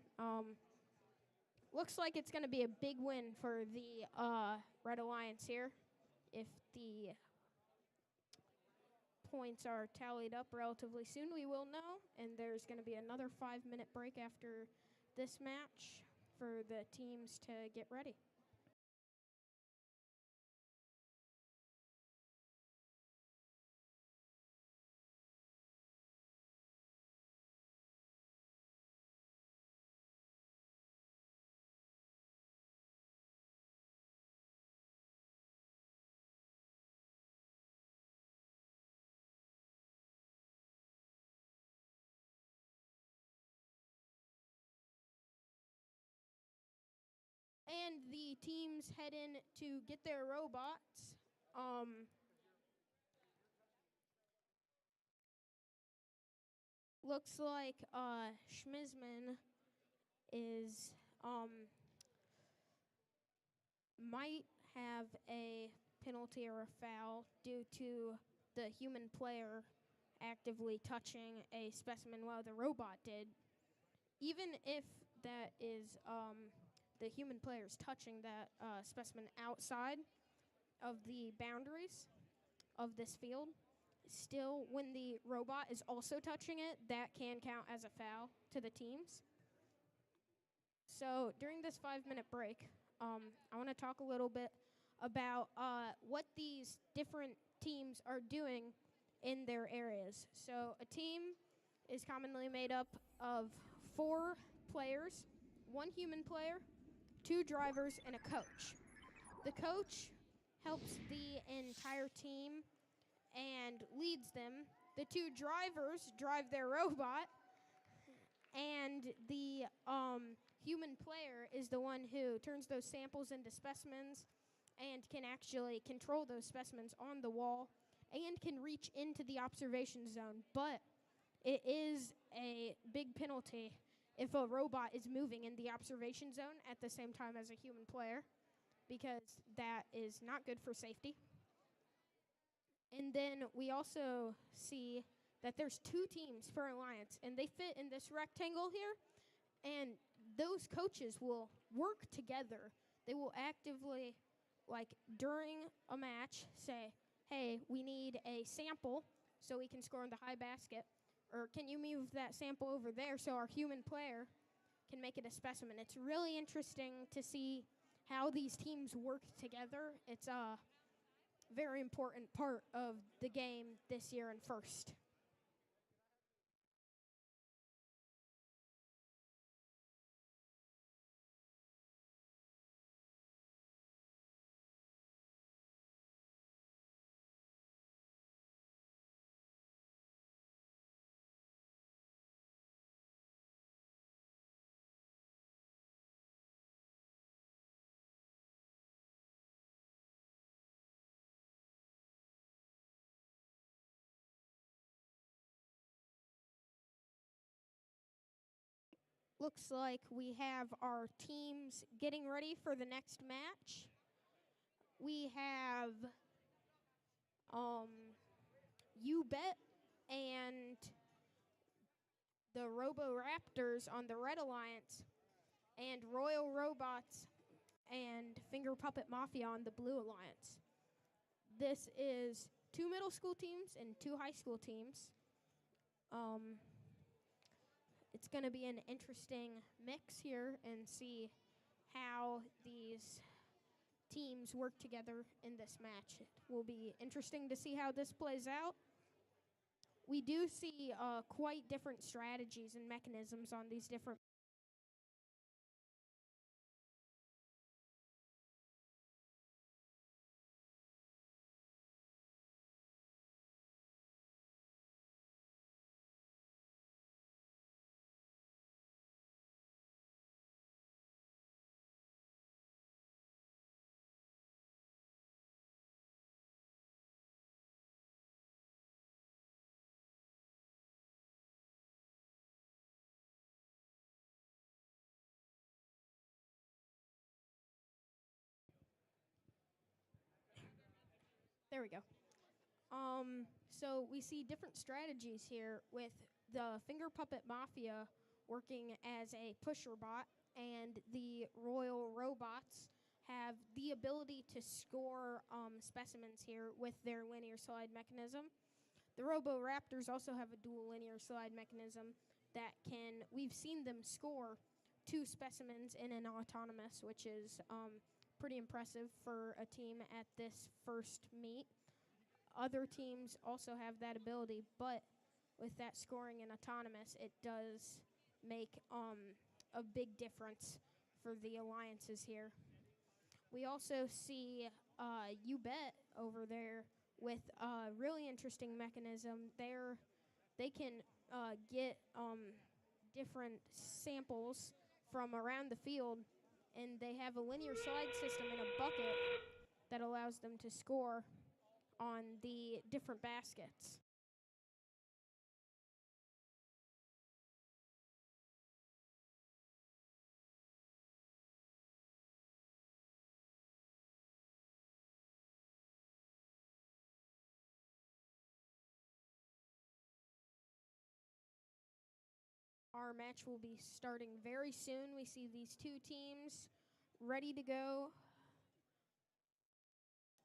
Looks like it's going to be a big win for the Red Alliance here. If the points are tallied up relatively soon, we will know. And there's going to be another 5-minute break after this match for the teams to get ready. And the teams head in to get their robots. Looks like Schmizman is might have a penalty or a foul due to the human player actively touching a specimen while the robot did. Even if that is the human player's touching that specimen outside of the boundaries of this field, still, when the robot is also touching it, that can count as a foul to the teams. So during this 5-minute break, I want to talk a little bit about what these different teams are doing in their areas. So a team is commonly made up of 4 players, 1 human player, 2 drivers, and a coach. The coach helps the entire team and leads them. The 2 drivers drive their robot, and the human player is the one who turns those samples into specimens and can actually control those specimens on the wall and can reach into the observation zone. But it is a big penalty if a robot is moving in the observation zone at the same time as a human player, because that is not good for safety. And then we also see that there's 2 teams per alliance, and they fit in this rectangle here, and those coaches will work together. They will actively, like during a match, say, hey, we need a sample, so we can score in the high basket? Or can you move that sample over there so our human player can make it a specimen? It's really interesting to see how these teams work together. It's a very important part of the game this year in first. Looks like we have our teams getting ready for the next match. We have You Bet and the Robo Raptors on the Red Alliance, and Royal Robots and Finger Puppet Mafia on the Blue Alliance. This is 2 middle school teams and 2 high school teams. It's going to be an interesting mix here and see how these teams work together in this match. It will be interesting to see how this plays out. We do see quite different strategies and mechanisms on these different. There we go. So we see different strategies here with the Finger Puppet Mafia working as a pusher bot, and the Royal Robots have the ability to score specimens here with their linear slide mechanism. The Robo Raptors also have a dual linear slide mechanism that we've seen them score 2 specimens in an autonomous, which is pretty impressive for a team at this first meet. Other teams also have that ability, but with that scoring in autonomous, it does make a big difference for the alliances here. We also see You Bet over there with a really interesting mechanism. They can get different samples from around the field, and they have a linear slide system in a bucket that allows them to score on the different baskets. Our match will be starting very soon. We see these 2 teams ready to go.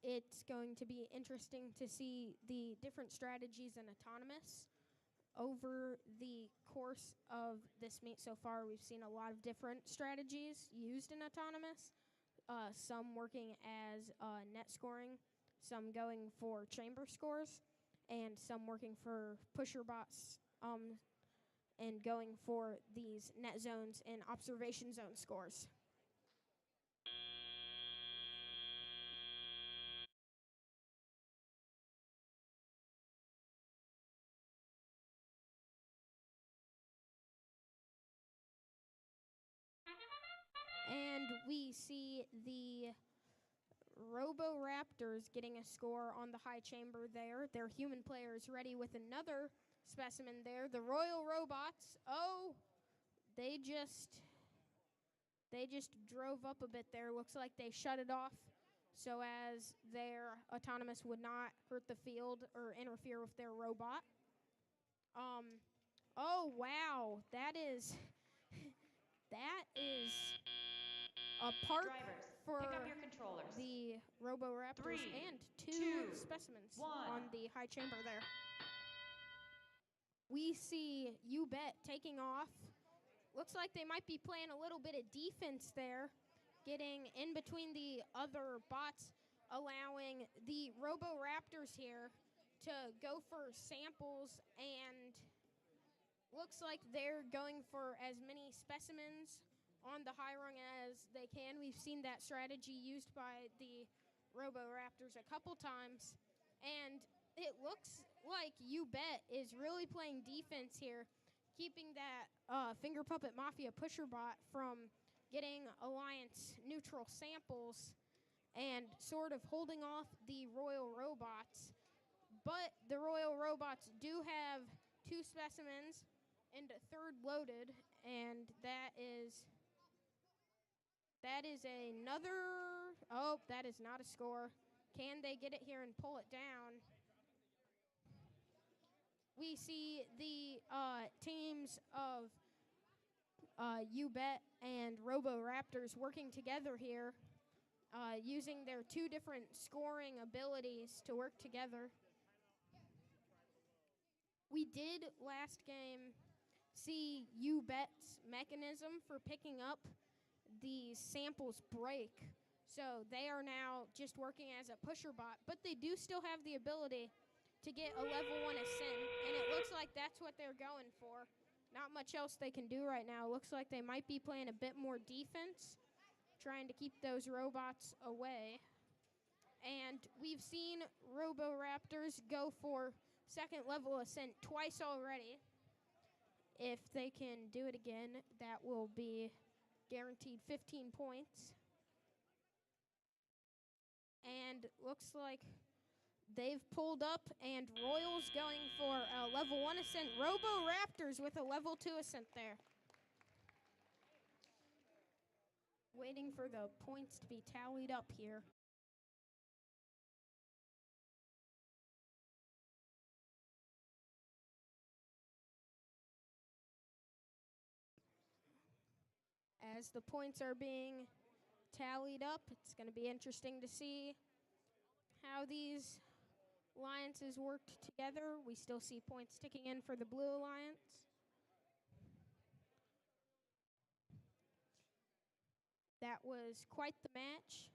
It's going to be interesting to see the different strategies in autonomous. Over the course of this meet so far, we've seen a lot of different strategies used in autonomous, some working as net scoring, some going for chamber scores, and some working for pusher bots and going for these net zones and observation zone scores. And we see the Robo Raptors getting a score on the high chamber there. Their human player is ready with another specimen there. The Royal Robots, they just drove up a bit there. Looks like they shut it off so as their autonomous would not hurt the field or interfere with their robot. Oh, wow. That is a part Drivers, for pick up your controllers. the Robo Raptors 3, and 2 2, specimens 1. on the high chamber there. we see You Bet taking off. Looks like they might be playing a little bit of defense there, getting in between the other bots, allowing the Robo-Raptors here to go for samples, and looks like they're going for as many specimens on the high rung as they can. We've seen that strategy used by the Robo-Raptors a couple times, and it looks like You Bet is really playing defense here, keeping that Finger Puppet Mafia pusher bot from getting Alliance neutral samples and sort of holding off the Royal Robots. But the Royal Robots do have 2 specimens and a third loaded, and that is another, oh, that is not a score. Can they get it here and pull it down? We see the teams of You Bet and Robo-Raptors working together here, using their 2 different scoring abilities to work together. We did last game see You Bet's mechanism for picking up the samples break, so they are now just working as a pusher bot, but they do still have the ability to get a level 1 ascent, and it looks like that's what they're going for. Not much else they can do right now. Looks like they might be playing a bit more defense, trying to keep those robots away. And we've seen Robo-Raptors go for second level ascent twice already. If they can do it again, that will be guaranteed 15 points. And looks like they've pulled up, and Royals going for a level 1 ascent. Robo-Raptors with a level 2 ascent there. Waiting for the points to be tallied up here. As the points are being tallied up, it's going to be interesting to see how these alliances worked together. We still see points ticking in for the Blue Alliance. That was quite the match.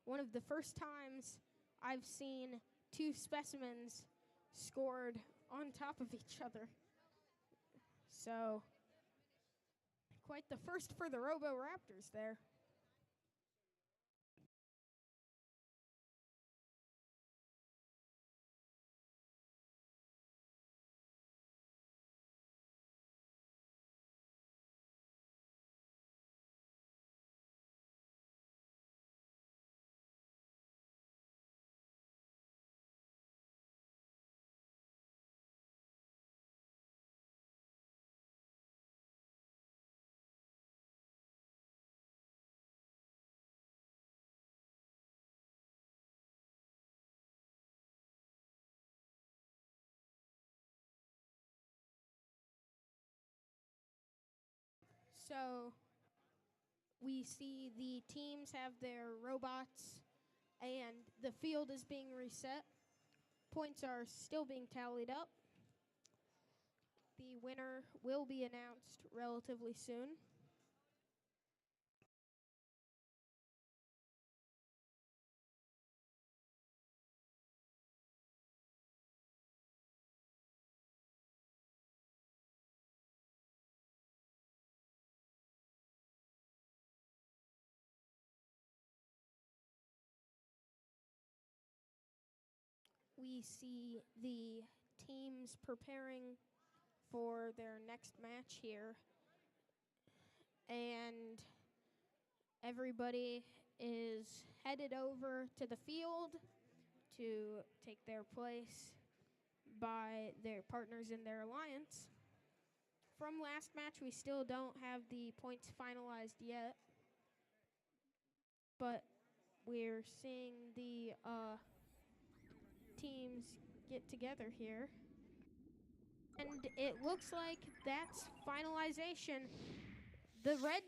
One of the first times I've seen 2 specimens scored on top of each other. So, quite the first for the Robo-Raptors there. So we see the teams have their robots, and the field is being reset. Points are still being tallied up. The winner will be announced relatively soon. We see the teams preparing for their next match here, and everybody is headed over to the field to take their place by their partners in their alliance. From last match, we still don't have the points finalized yet, but we're seeing the teams get together here. And it looks like that's finalization. The Red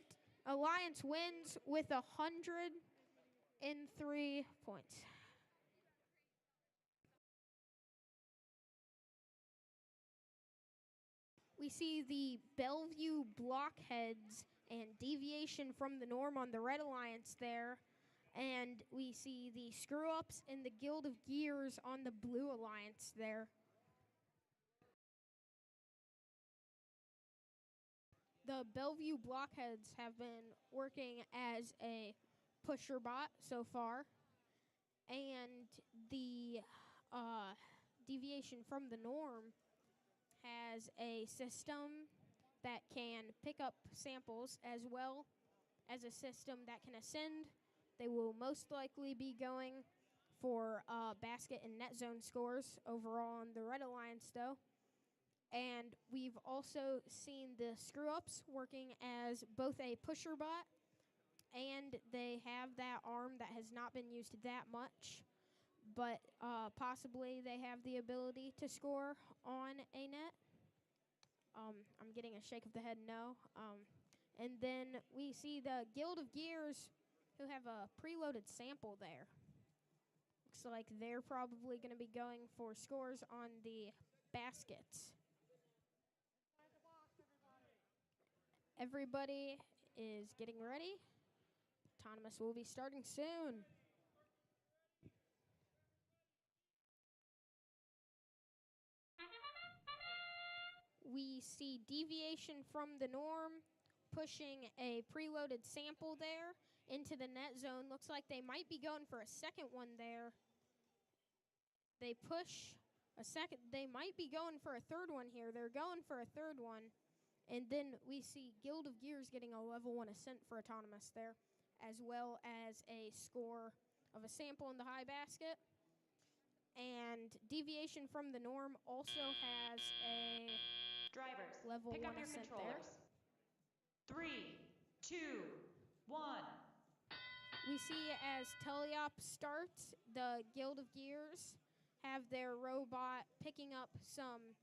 Alliance wins with 103 points. we see the Bellevue Blockheads and Deviation from the Norm on the Red Alliance there. And we see the Screw Ups and the Guild of Gears on the Blue Alliance there. The Bellevue Blockheads have been working as a pusher bot so far. And the Deviation from the Norm has a system that can pick up samples as well as a system that can ascend. They will most likely be going for basket and net zone scores overall on the Red Alliance, though. And we've also seen the Screw-Ups working as both a pusher bot, and they have that arm that has not been used that much, but possibly they have the ability to score on a net. I'm getting a shake of the head no. And then we see the Guild of Gears, who have a preloaded sample there. Looks like they're probably going to be going for scores on the baskets. Everybody is getting ready. Autonomous will be starting soon. We see Deviation from the Norm pushing a preloaded sample there into the net zone. Looks like they might be going for a second one there. They push a second. They might be going for a third one here. They're going for a third one. And then we see Guild of Gears getting a level 1 ascent for Autonomous there, as well as a score of a sample in the high basket. And Deviation from the Norm also has a Drivers, level pick 1 up your ascent controllers. there. 3, 2, 1. We see as Teleop starts, the Guild of Gears have their robot picking up some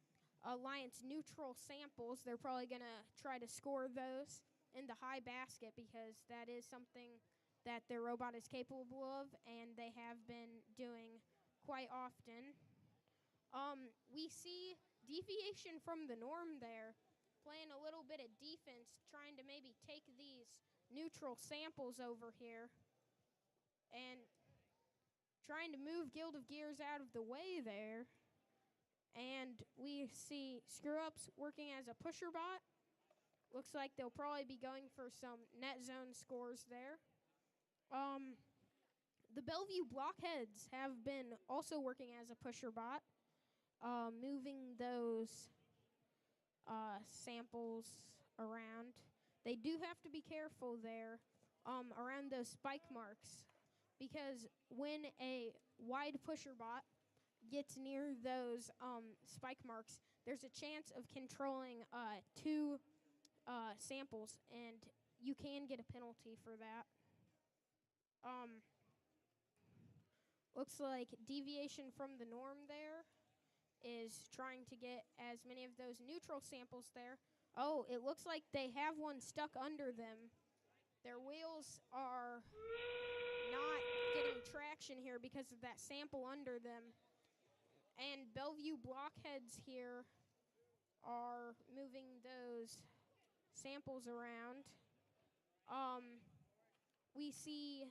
Alliance neutral samples. They're probably going to try to score those in the high basket because that is something that their robot is capable of, and they have been doing quite often. We see Deviation from the Norm there, playing a little bit of defense, trying to maybe take these neutral samples over here and trying to move Guild of Gears out of the way there. And we see Screw-Ups working as a pusher bot. Looks like they'll probably be going for some net zone scores there. The Bellevue Blockheads have been also working as a pusher bot, moving those samples around. They do have to be careful there around those spike marks, because when a wide pusher bot gets near those spike marks, there's a chance of controlling two samples, and you can get a penalty for that. Looks like Deviation from the Norm there is trying to get as many of those neutral samples there. Oh, it looks like they have one stuck under them. Their wheels are not getting traction here because of that sample under them. And Bellevue Blockheads here are moving those samples around. We see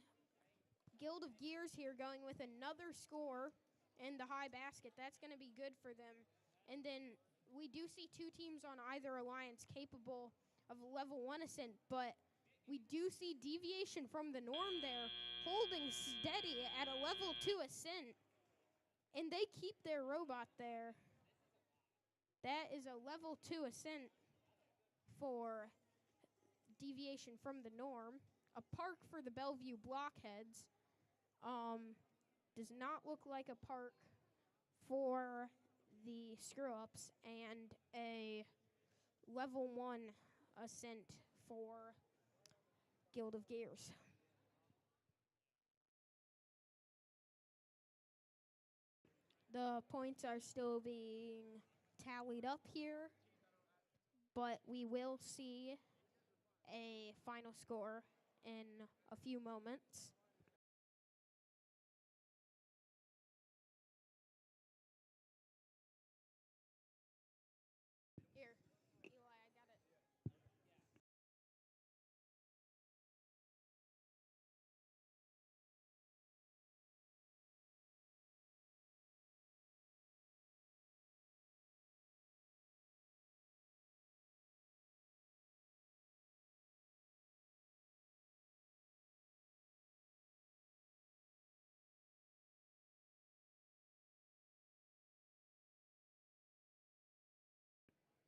Guild of Gears here going with another score in the high basket. That's going to be good for them. And then we do see two teams on either alliance capable of a level 1 ascent, but we do see Deviation from the Norm there holding steady at a level 2 ascent. And they keep their robot there. That is a level 2 ascent for Deviation from the Norm. A park for the Bellevue Blockheads. Does not look like a park for the Screw-Ups, and a level 1 ascent for Guild of Gears. The points are still being tallied up here, but we will see a final score in a few moments. Here.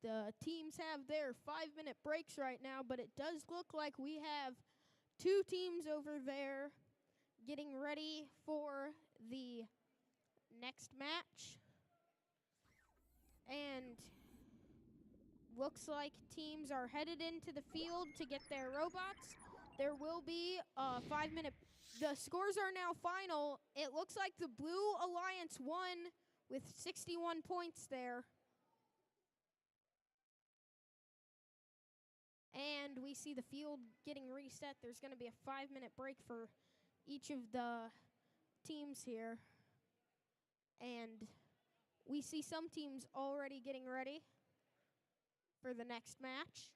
The teams have their 5-minute breaks right now, but it does look like we have two teams over there getting ready for the next match. And looks like teams are headed into the field to get their robots. There will be a 5-minute. The scores are now final. It looks like the Blue Alliance won with 61 points there. And we see the field getting reset. There's going to be a 5-minute break for each of the teams here. And we see some teams already getting ready for the next match.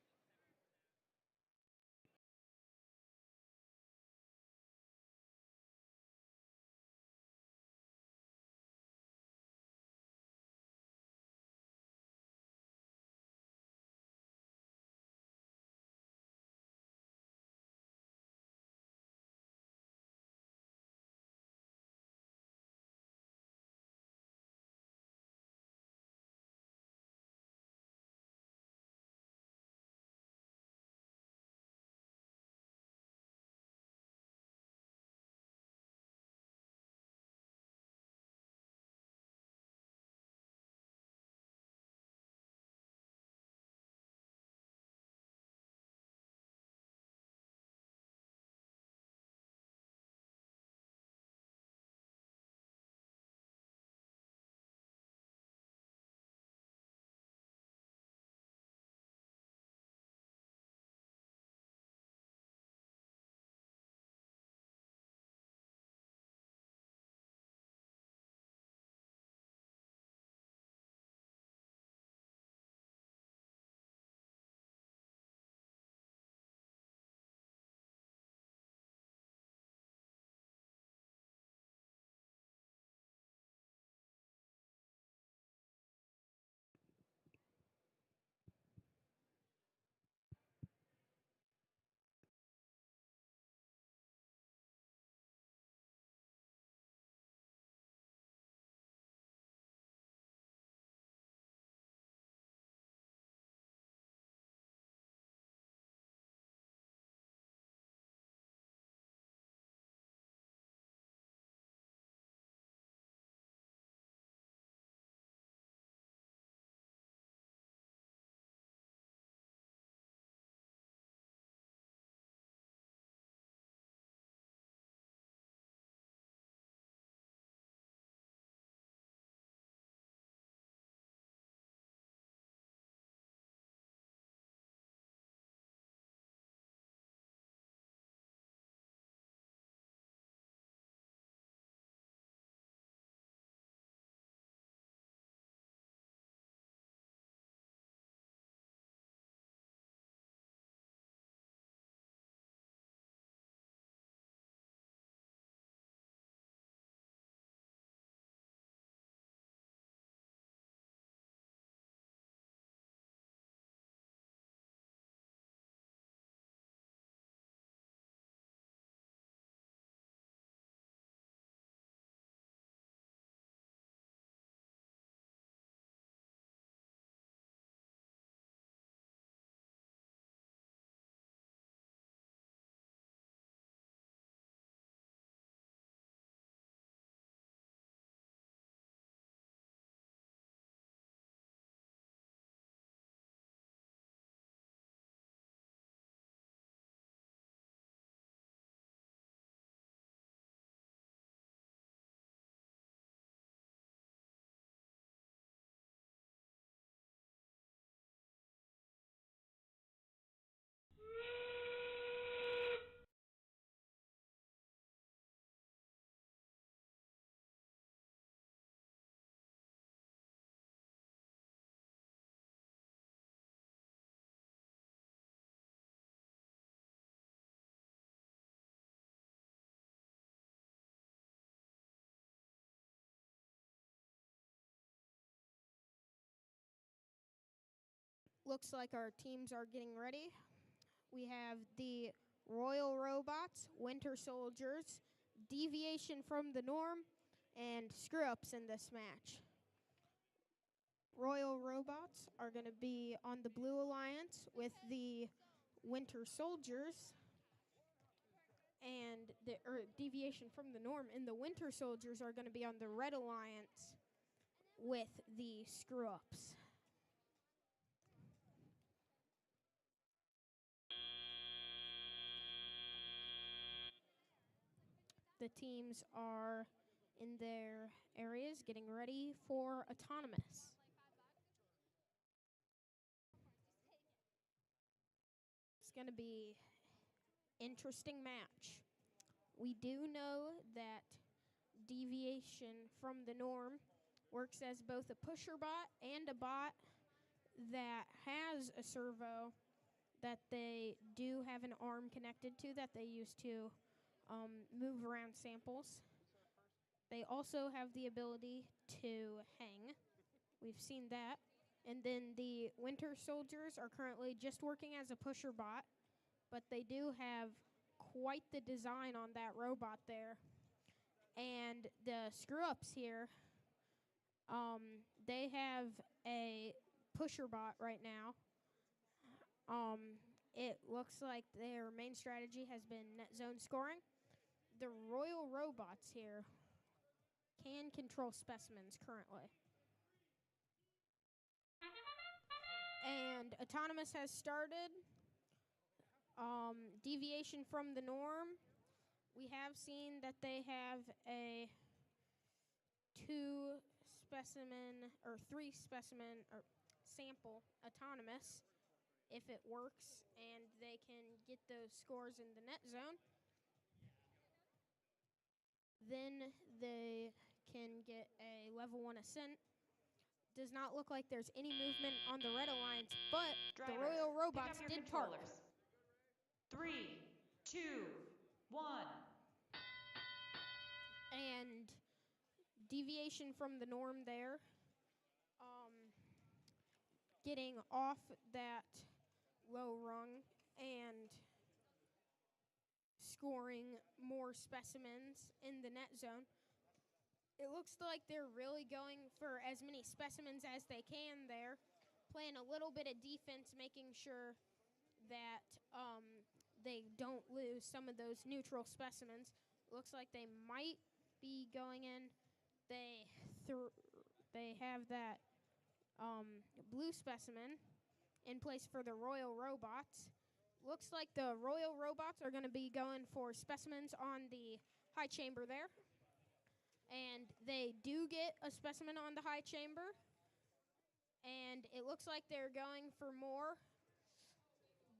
Looks like our teams are getting ready. We have the Royal Robots, Winter Soldiers, Deviation from the Norm, and Screw-Ups in this match. Royal Robots are going to be on the Blue Alliance with the Winter Soldiers. And the deviation from the norm, and the Winter Soldiers are going to be on the Red Alliance with the Screw-Ups. The teams are in their areas getting ready for autonomous. It's going to be interesting match. We do know that deviation from the norm works as both a pusher bot and a bot that has a servo that they do have an arm connected to that they use to move around samples. They also have the ability to hang. We've seen that. And then the Winter Soldiers are currently just working as a pusher bot, but they do have quite the design on that robot there. And the Screw-Ups here, they have a pusher bot right now. It looks like their main strategy has been net zone scoring. The Royal Robots here can control specimens currently. And autonomous has started. Deviation from the norm. We have seen that they have a 3 specimen or sample autonomous if it works, and they can get those scores in the net zone. Then they can get a level 1 ascent. Does not look like there's any movement on the Red Alliance, but Drivers, the Royal Robots pick up your did park. controllers. 3, 2, 1. And deviation from the norm there. Getting off that low rung and scoring more specimens in the net zone. It looks like they're really going for as many specimens as they can there, playing a little bit of defense, making sure that they don't lose some of those neutral specimens. Looks like they might be going in. They have that blue specimen in place for the Royal Robots. Looks like the Royal Robots are going to be going for specimens on the high chamber there. And they do get a specimen on the high chamber. And it looks like they're going for more.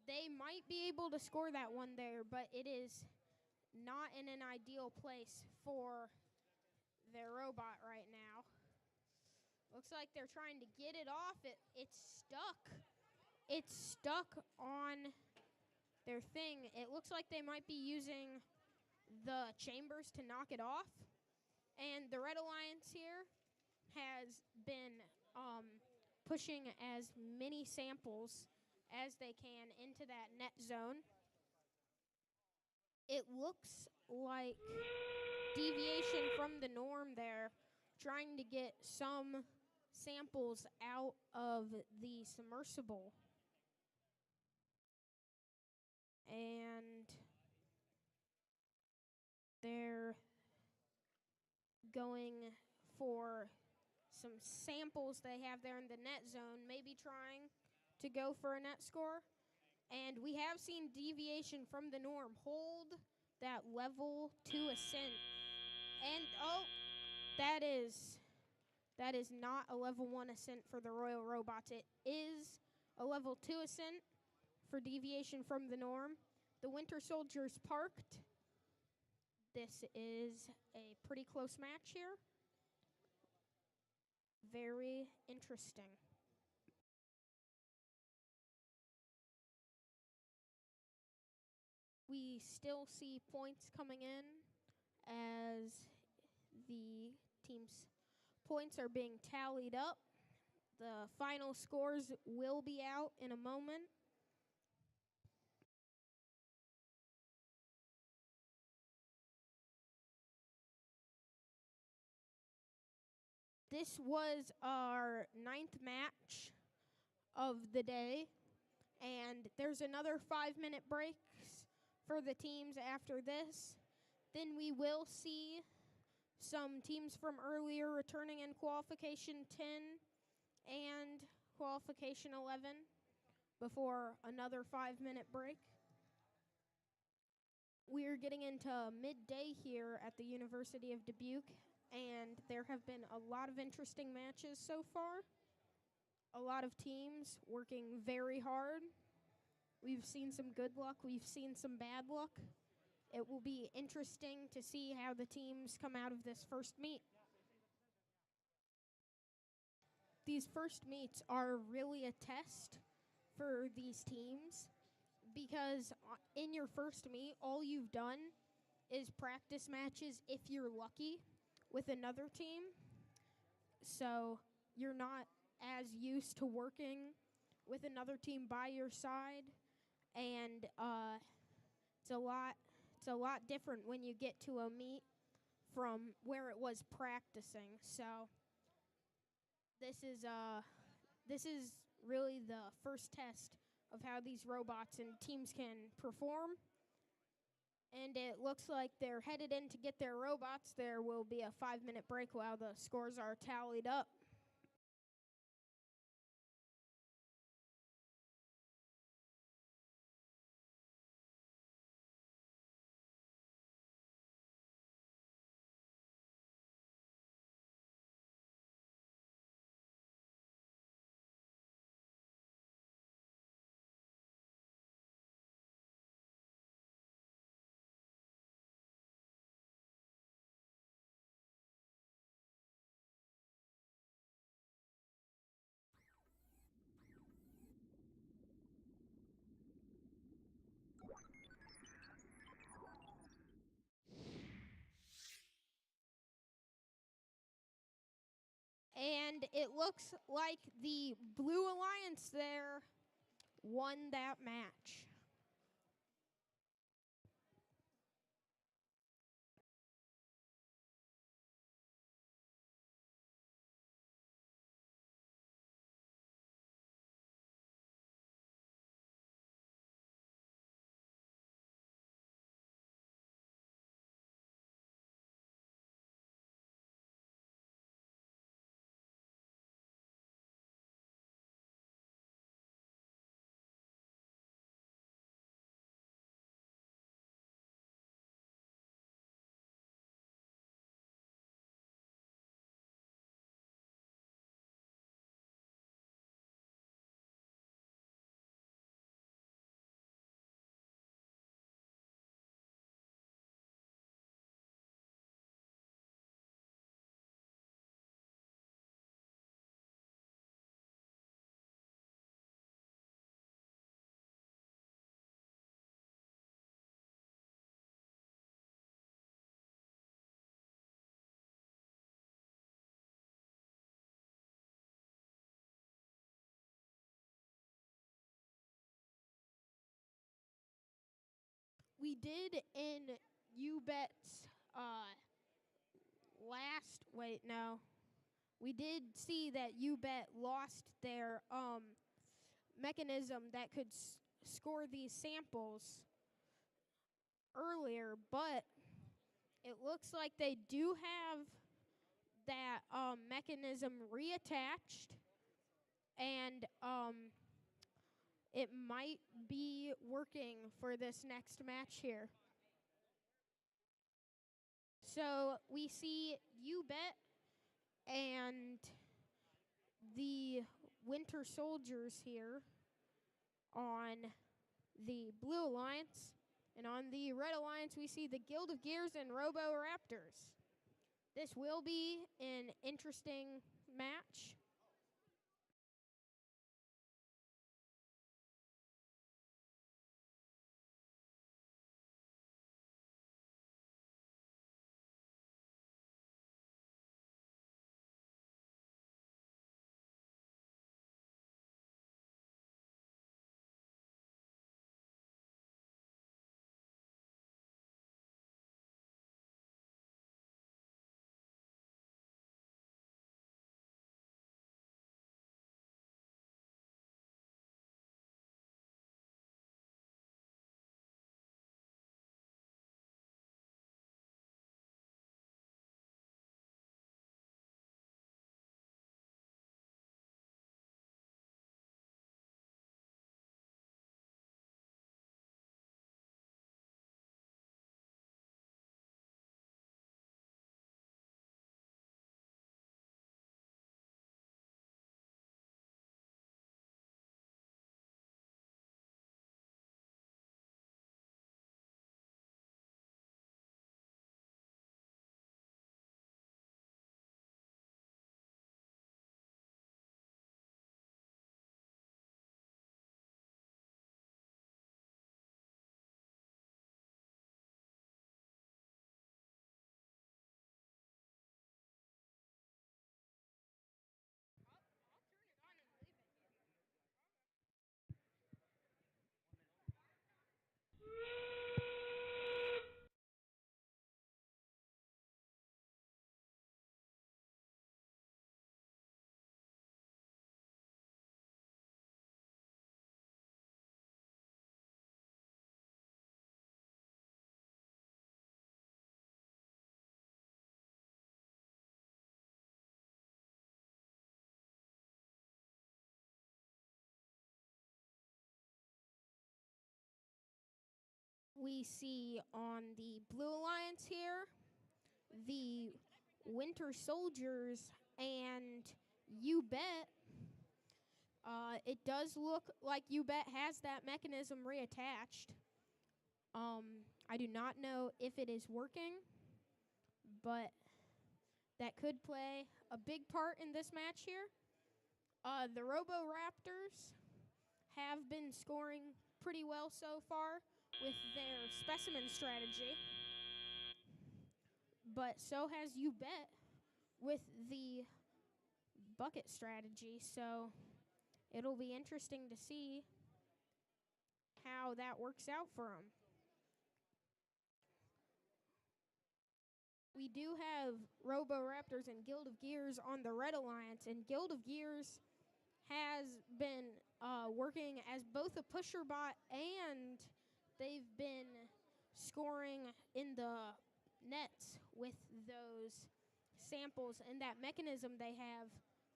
They might be able to score that one there, but it is not in an ideal place for their robot right now. Looks like they're trying to get it off. It's stuck. It's stuck on their thing. It looks like they might be using the chambers to knock it off. And the Red Alliance here has been pushing as many samples as they can into that net zone. It looks like deviation from the norm there, trying to get some samples out of the submersible. And they're going for some samples they have there in the net zone, maybe trying to go for a net score. And we have seen deviation from the norm hold that level 2 ascent. And, oh, that is not a level 1 ascent for the Royal Robots. It is a level 2 ascent for deviation from the norm. The Winter Soldiers parked. This is a pretty close match here. Very interesting. We still see points coming in as the team's points are being tallied up. The final scores will be out in a moment. This was our 9th match of the day, and there's another 5-minute breaks for the teams after this. Then we will see some teams from earlier returning in Qualification 10 and Qualification 11 before another 5-minute break. We're getting into midday here at the University of Dubuque, and there have been a lot of interesting matches so far. A lot of teams working very hard. We've seen some good luck. We've seen some bad luck. It will be interesting to see how the teams come out of this first meet. These first meets are really a test for these teams because in your first meet, all you've done is practice matches if you're lucky with another team. So you're not as used to working with another team by your side, and it's a lot different when you get to a meet from where it was practicing. So this is really the first test of how these robots and teams can perform. And it looks like they're headed in to get their robots. There will be a 5-minute break while the scores are tallied up. And it looks like the Blue Alliance there won that match. We did in UBET's we did see that UBET lost their mechanism that could score these samples earlier, but it looks like they do have that mechanism reattached, and it might be working for this next match here. So we see UBET and the Winter Soldiers here on the Blue Alliance. And on the Red Alliance, we see the Guild of Gears and Robo Raptors. This will be an interesting match. We see on the Blue Alliance here the Winter Soldiers and You Bet. It does look like You Bet has that mechanism reattached. I do not know if it is working, but that could play a big part in this match here. The Robo Raptors have been scoring pretty well so far with their specimen strategy, but so has You Bet with the bucket strategy, so it'll be interesting to see how that works out for them. We do have Robo Raptors and Guild of Gears on the Red Alliance, and Guild of Gears has been working as both a pusher bot, and they've been scoring in the nets with those samples and that mechanism they have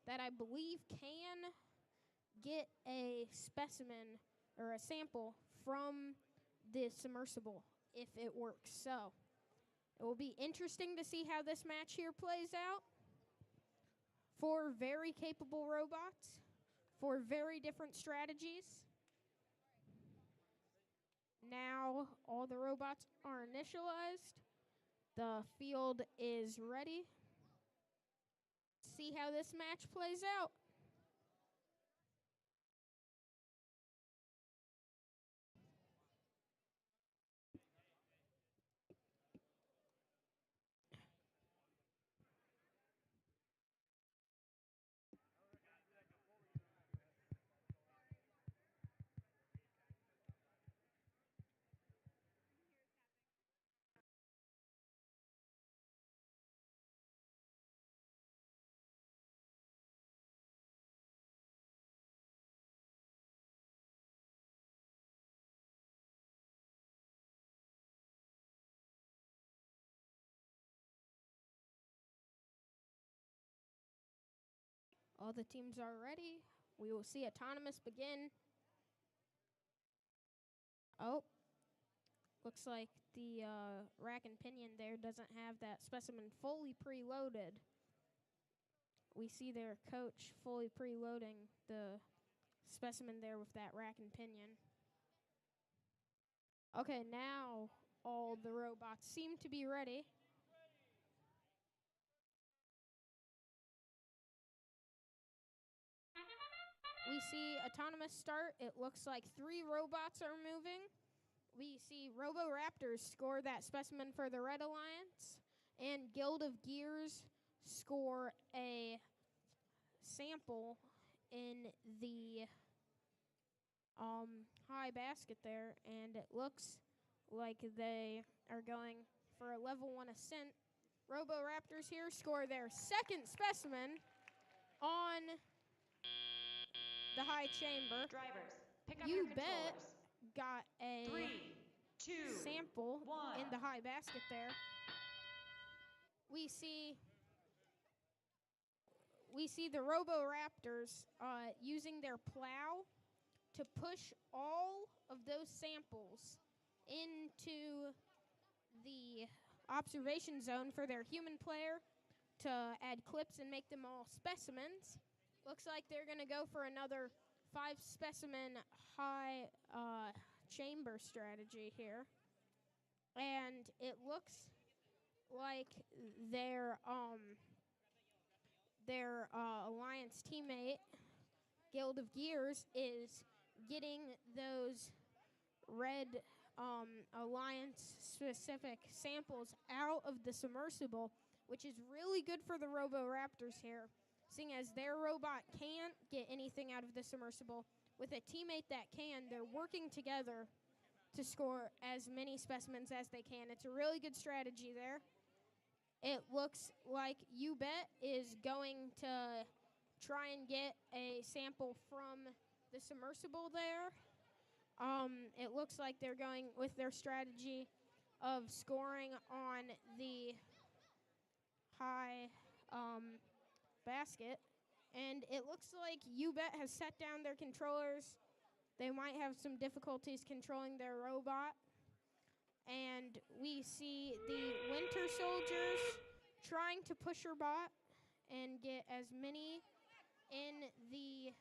that I believe can get a specimen or a sample from the submersible if it works. So it will be interesting to see how this match here plays out. Four very capable robots for very different strategies. Now all the robots are initialized. The field is ready. See how this match plays out. All the teams are ready. We will see autonomous begin. Oh, looks like the rack and pinion there doesn't have that specimen fully preloaded. We see their coach fully preloading the specimen there with that rack and pinion. Okay, now all the robots seem to be ready. We see autonomous start. It looks like 3 robots are moving. We see Robo Raptors score that specimen for the Red Alliance, and Guild of Gears score a sample in the high basket there, and it looks like they are going for a level 1 ascent. Robo Raptors here score their second specimen on the high chamber. Drivers, pick up You your Bet controllers. got a 3, 2, sample 1. in the high basket there. We see the Robo Raptors using their plow to push all of those samples into the observation zone for their human player to add clips and make them all specimens. Looks like they're going to go for another 5 specimen high chamber strategy here. And it looks like their alliance teammate, Guild of Gears, is getting those red alliance-specific samples out of the submersible, which is really good for the Robo Raptors here, seeing as their robot can't get anything out of the submersible. With a teammate that can, they're working together to score as many specimens as they can. It's a really good strategy there. It looks like You Bet is going to try and get a sample from the submersible there. It looks like they're going with their strategy of scoring on the high basket. And it looks like You Bet has set down their controllers. They might have some difficulties controlling their robot. And we see the Winter Soldiers trying to push her bot and get as many in the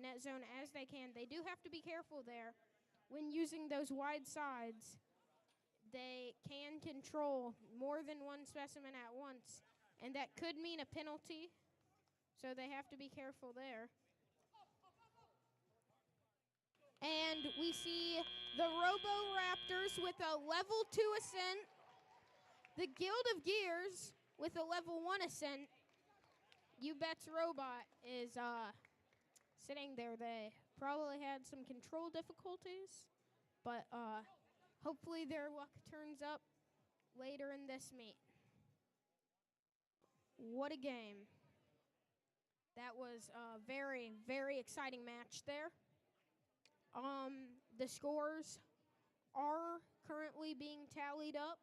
net zone as they can. They do have to be careful there when using those wide sides. They can control more than one specimen at once, and that could mean a penalty, so they have to be careful there. And we see the Robo-Raptors with a level 2 ascent, the Guild of Gears with a level 1 ascent. You Bet's robot is sitting there. They probably had some control difficulties, but hopefully their luck turns up later in this meet. What a game. That was a very, very exciting match there. The scores are currently being tallied up.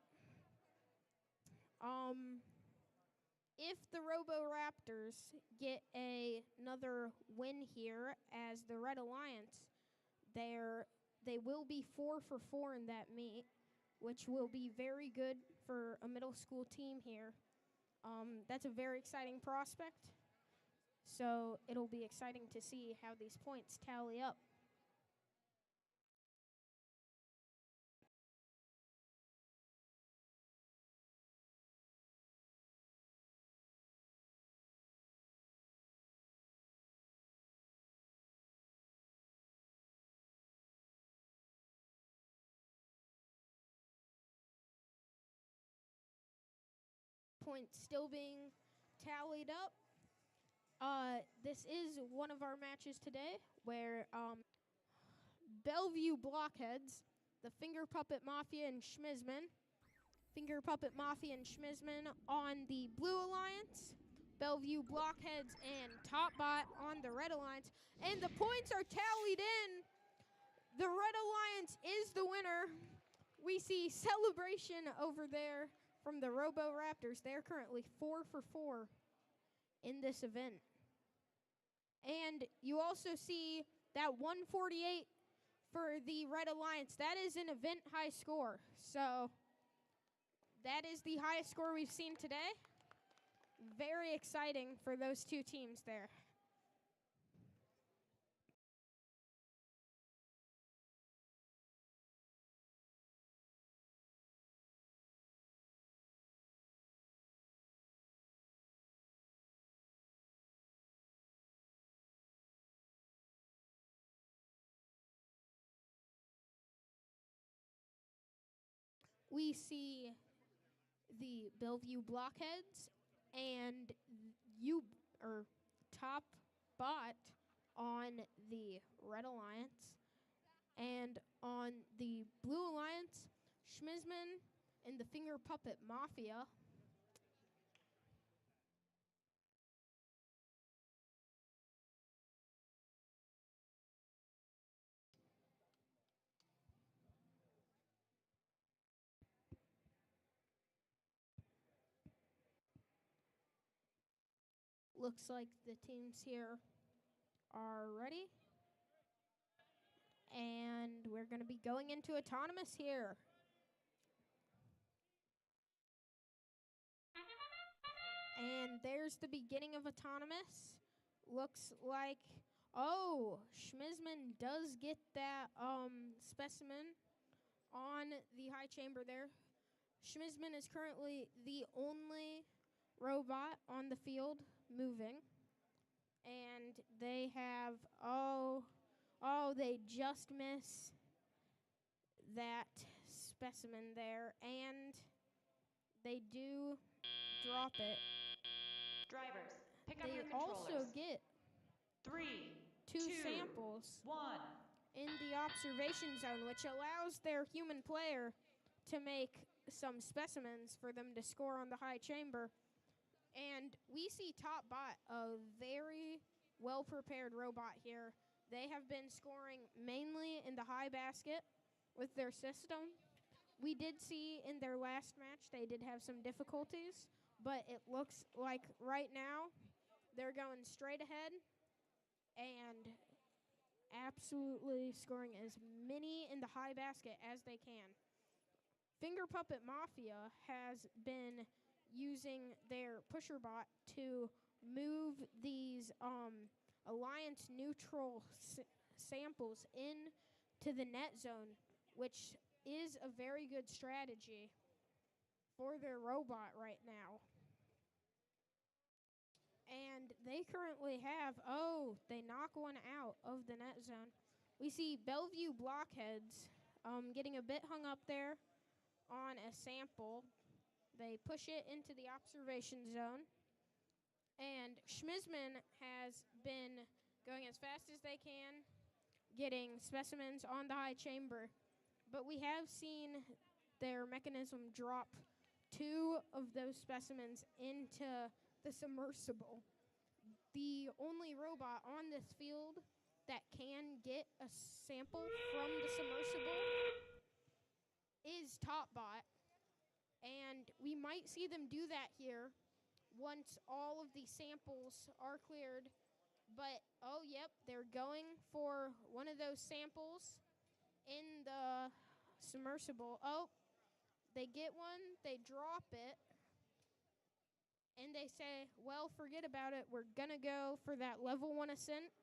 If the Robo-Raptors get another win here as the Red Alliance, they will be 4 for 4 in that meet, which will be very good for a middle school team here. That's a very exciting prospect, so it'll be exciting to see how these points tally up. Points still being tallied up. This is one of our matches today where Bellevue Blockheads, the Finger Puppet Mafia and Schmizman. Finger Puppet Mafia and Schmizman on the Blue Alliance, Bellevue Blockheads and Topbot on the Red Alliance. And the points are tallied in. The Red Alliance is the winner. We see celebration over there from the Robo-Raptors. They're currently 4 for 4 in this event. And you also see that 148 for the Red Alliance. That is an event high score. So that is the highest score we've seen today. Very exciting for those two teams there. We see the Bellevue Blockheads and Top Bot on the Red Alliance, and on the Blue Alliance, Schmizman and the Finger Puppet Mafia. Looks like the teams here are ready. And we're going to be going into autonomous here. And there's the beginning of autonomous. Looks like, oh, Schmizman does get that specimen on the high chamber there. Schmizman is currently the only robot on the field moving. And they have, they just miss that specimen there. And they do drop it. Drivers, pick up They your controllers. also get 3, two 2, samples 1. in the observation zone, which allows their human player to make some specimens for them to score on the high chamber. And we see Top Bot, a very well-prepared robot here. They have been scoring mainly in the high basket with their system. We did see in their last match they did have some difficulties, but it looks like right now they're going straight ahead, and absolutely scoring as many in the high basket as they can. Finger Puppet Mafia has been using their pusher bot to move these alliance neutral samples into the net zone, which is a very good strategy for their robot right now. And they currently have, they knock one out of the net zone. We see Bellevue Blockheads getting a bit hung up there on a sample. They push it into the observation zone. And Schmizman has been going as fast as they can, getting specimens on the high chamber. But we have seen their mechanism drop 2 of those specimens into the submersible. The only robot on this field that can get a sample from the submersible is Topbot. And we might see them do that here once all of the samples are cleared. But, they're going for one of those samples in the submersible. They get one, they drop it, and they say, well, forget about it. We're going to go for that level 1 ascent.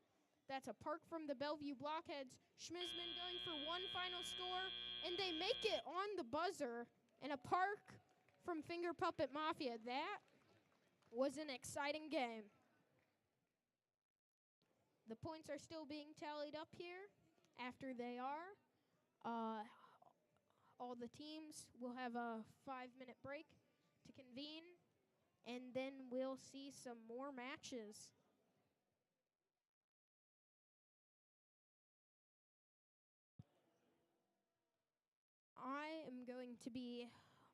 That's a park from the Bellevue Blockheads. Schmizman going for one final score, and they make it on the buzzer, and a park from Finger Puppet Mafia. That was an exciting game. The points are still being tallied up here. After they are, all the teams will have a 5-minute break to convene, and then we'll see some more matches. I am going to be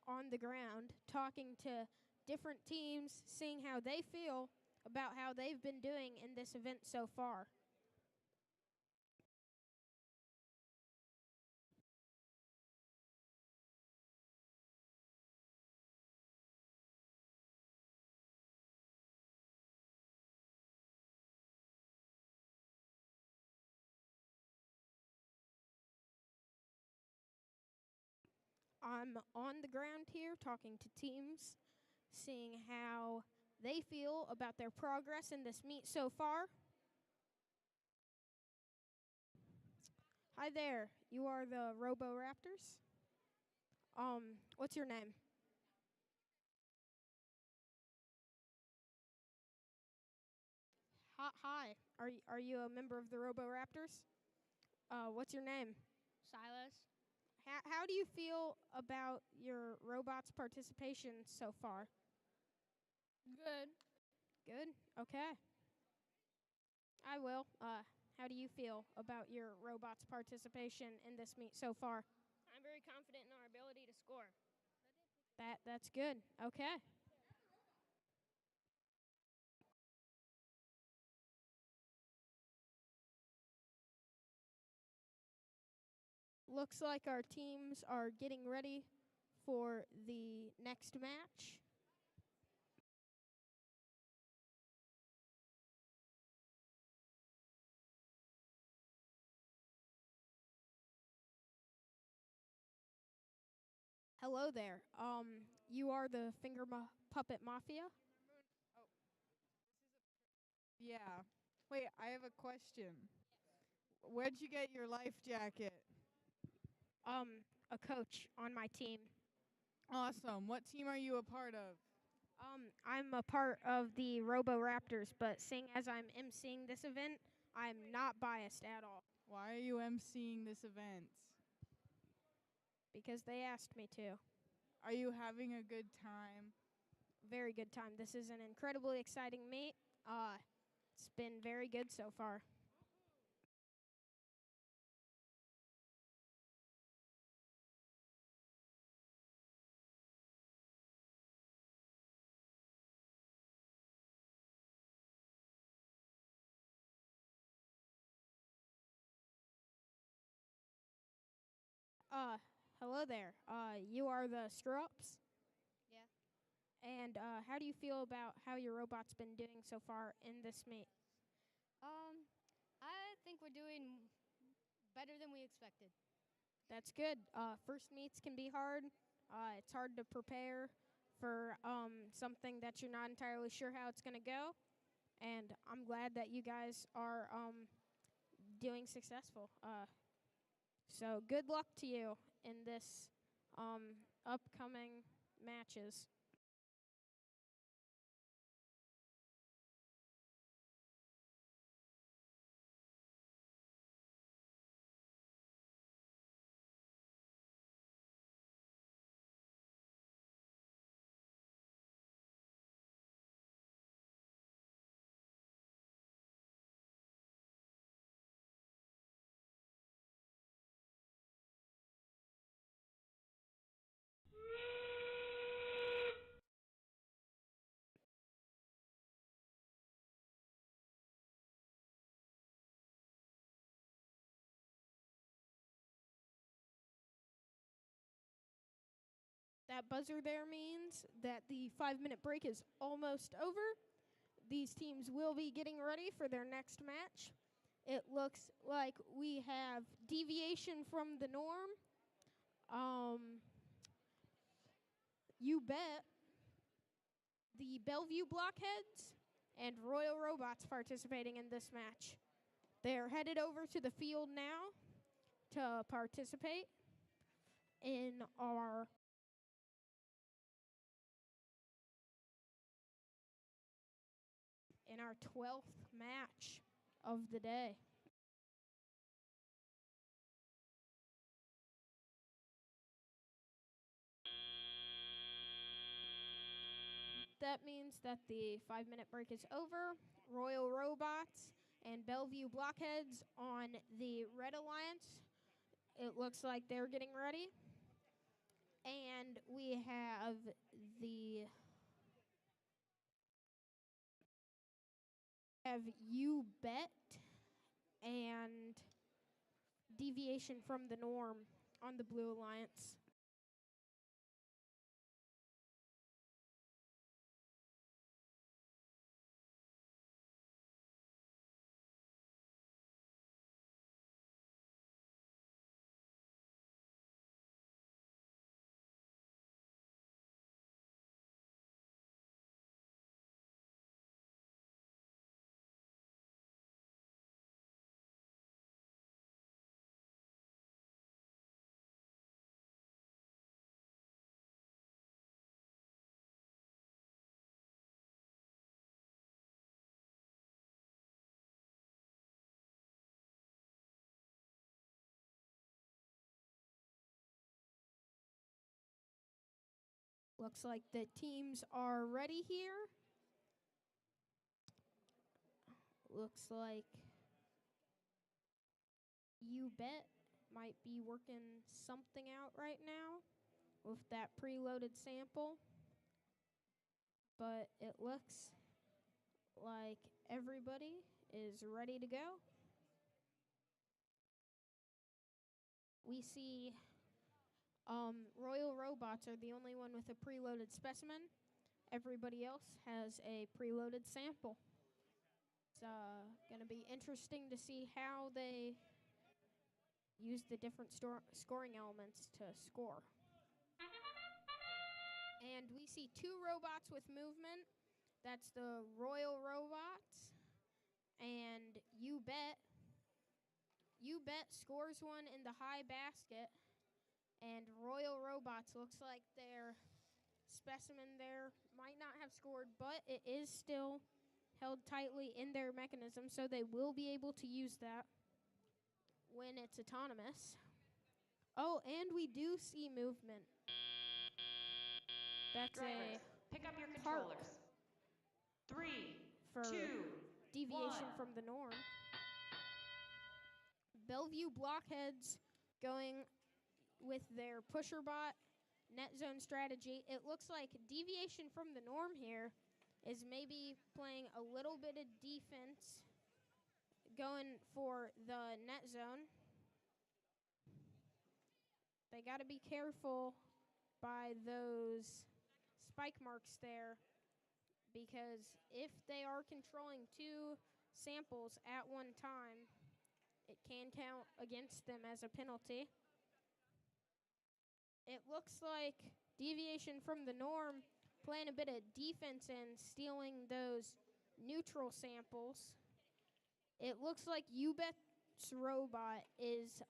on the ground talking to different teams, seeing how they feel about how they've been doing in this event so far. I'm on the ground here talking to teams, seeing how they feel about their progress in this meet so far. Hi there, you are the Robo Raptors. What's your name? Hi, are you a member of the Robo Raptors? What's your name? Silas. How do you feel about your robot's participation so far? Good. Good? Okay. I will. How do you feel about your robot's participation in this meet so far? I'm very confident in our ability to score. That's good. Okay. Looks like our teams are getting ready for the next match. Hello there. You are the Puppet Mafia? Yeah. Wait, I have a question. Where'd you get your life jacket? A coach on my team. Awesome. What team are you a part of? I'm a part of the Robo Raptors, but seeing as I'm emceeing this event, I'm not biased at all. Why are you emceeing this event? Because they asked me to. Are you having a good time? Very good time. This is an incredibly exciting meet. It's been very good so far. Hello there. You are the Screw-Ups? Yeah. And how do you feel about how your robot's been doing so far in this meet? I think think we're doing better than we expected. That's good. First meets can be hard. It's hard to prepare for something that you're not entirely sure how it's going to go. And I'm glad that you guys are doing successful. So good luck to you in this upcoming matches. That buzzer there means that the 5-minute break is almost over. These teams will be getting ready for their next match. It looks like we have deviation from the norm. You bet. The Bellevue Blockheads and Royal Robots participating in this match. They're headed over to the field now to participate in our in our 12th match of the day. That means that the 5-minute break is over. Royal Robots and Bellevue Blockheads on the Red Alliance. It looks like they're getting ready. And we have You Bet and Deviation from the Norm on the Blue Alliance. Looks like the teams are ready here. Looks like You Bet might be working something out right now with that preloaded sample. But it looks like everybody is ready to go. We see Royal Robots are the only one with a preloaded specimen. Everybody else has a preloaded sample. It's going to be interesting to see how they use the different scoring elements to score. And we see 2 robots with movement. That's the Royal Robots and You Bet. You Bet scores one in the high basket. And Royal Robots looks like their specimen there might not have scored, but it is still held tightly in their mechanism, so they will be able to use that when it's autonomous. Oh, and we do see movement. That's Drivers, pick up your park controllers. 3, for 2, deviation 1. from the norm. Bellevue Blockheads going with their pusher bot net zone strategy. It looks like deviation from the norm here is maybe playing a little bit of defense, going for the net zone. They got to be careful by those spike marks there, because if they are controlling 2 samples at one time, it can count against them as a penalty. It looks like deviation from the norm, playing a bit of defense and stealing those neutral samples. It looks like UBET's robot is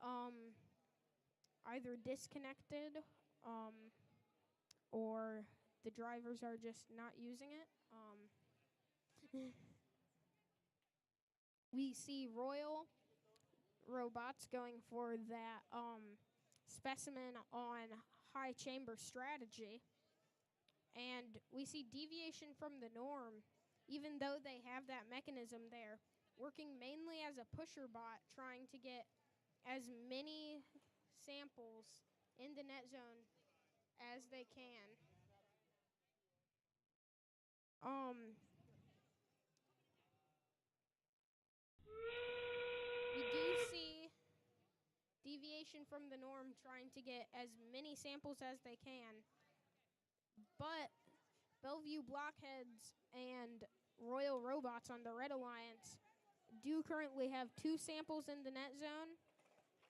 either disconnected or the drivers are just not using it. We see Royal robots going for that specimen on high chamber strategy. And we see deviation from the norm, even though they have that mechanism there, working mainly as a pusher bot, trying to get as many samples in the net zone as they can. We do see deviation from the norm trying to get as many samples as they can. But Bellevue Blockheads and Royal Robots on the Red Alliance do currently have 2 samples in the net zone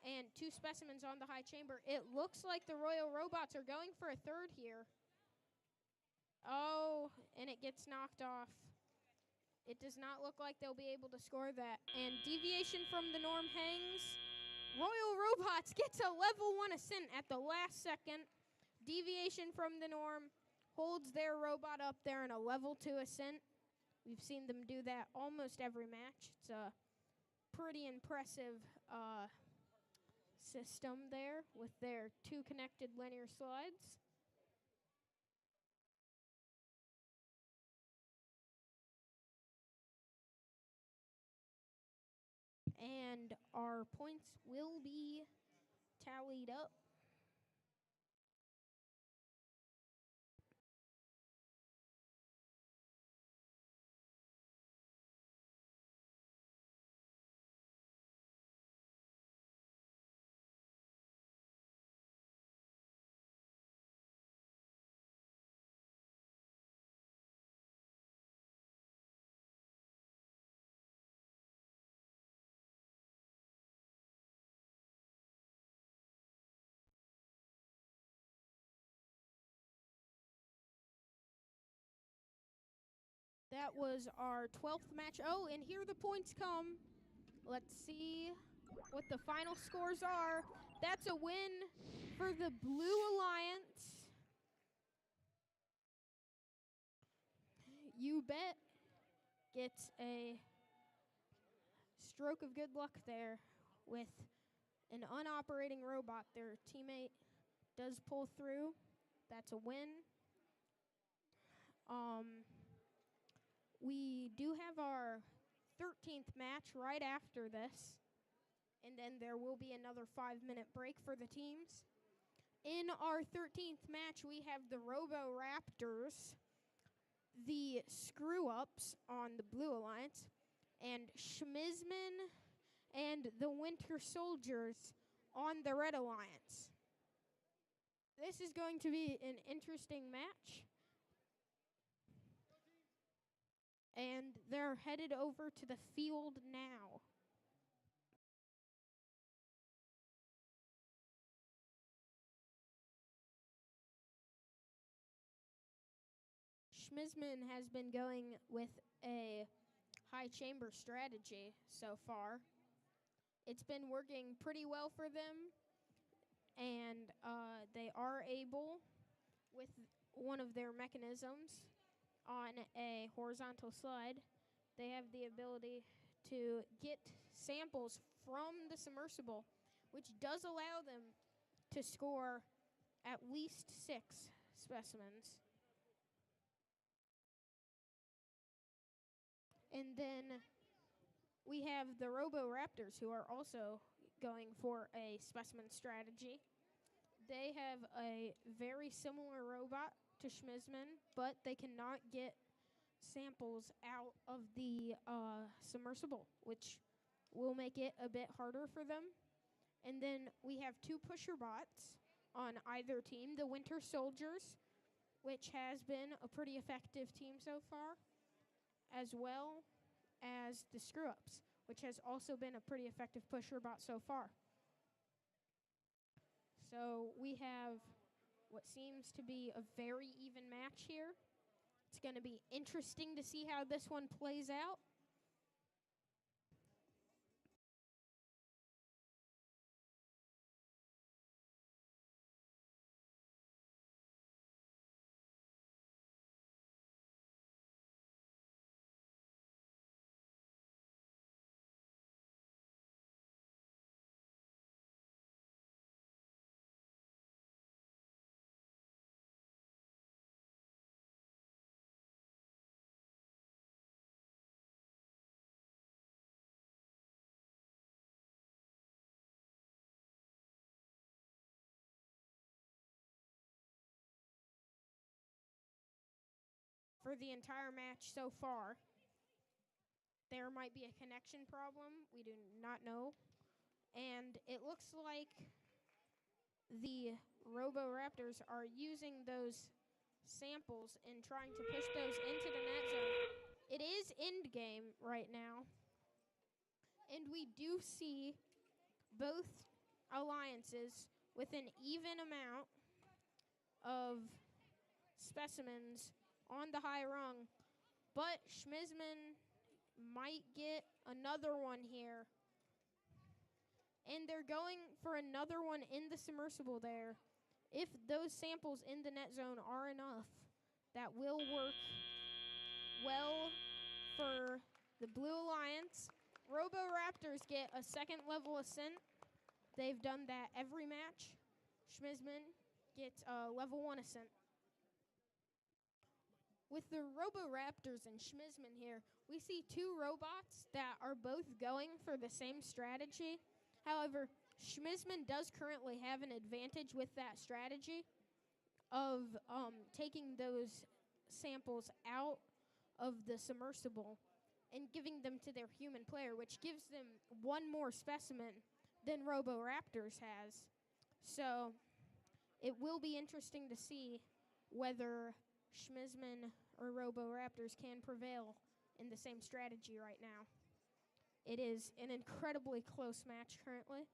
and 2 specimens on the high chamber. It looks like the Royal Robots are going for a third here. Oh, and it gets knocked off. It does not look like they'll be able to score that. And deviation from the norm hangs. Royal Robots gets a level 1 ascent at the last second. Deviation from the norm holds their robot up there in a level 2 ascent. We've seen them do that almost every match. It's a pretty impressive system there with their 2 connected linear slides. And our points will be tallied up. That was our 12th match. Oh, and here the points come. Let's see what the final scores are. That's a win for the Blue Alliance. You bet gets a stroke of good luck there with an unoperating robot. Their teammate does pull through. That's a win. We do have our 13th match right after this, and then there will be another 5-minute break for the teams. In our 13th match, we have the Robo Raptors, the Screw Ups on the Blue Alliance, and Schmizman and the Winter Soldiers on the Red Alliance. This is going to be an interesting match. And they're headed over to the field now. Schmizman has been going with a high chamber strategy so far. It's been working pretty well for them, and they are able, with one of their mechanisms, on a horizontal slide, they have the ability to get samples from the submersible, which does allow them to score at least 6 specimens. And then we have the Robo Raptors, who are also going for a specimen strategy. They have a very similar robot to Schmizman, but they cannot get samples out of the submersible, which will make it a bit harder for them. And then we have 2 pusher bots on either team, the Winter Soldiers, which has been a pretty effective team so far, as well as the Screw Ups. which has also been a pretty effective pusher bot so far. So we have what seems to be a very even match here. It's going to be interesting to see how this one plays out. For the entire match so far, there might be a connection problem. We do not know. And it looks like the Roboraptors are using those samples and trying to push those into the net zone. It is end game right now. And we do see both alliances with an even amount of specimens on the high rung, but Schmizman might get another one here. And they're going for another one in the submersible there. If those samples in the net zone are enough, that will work well for the Blue Alliance. Roboraptors get a second level ascent. They've done that every match. Schmizman gets a level 1 ascent. With the Roboraptors and Schmizman here, we see two robots that are both going for the same strategy. However, Schmizman does currently have an advantage with that strategy of taking those samples out of the submersible and giving them to their human player, which gives them one more specimen than Roboraptors has. So it will be interesting to see whether Schmizman or Roboraptors can prevail in the same strategy right now. It is an incredibly close match currently.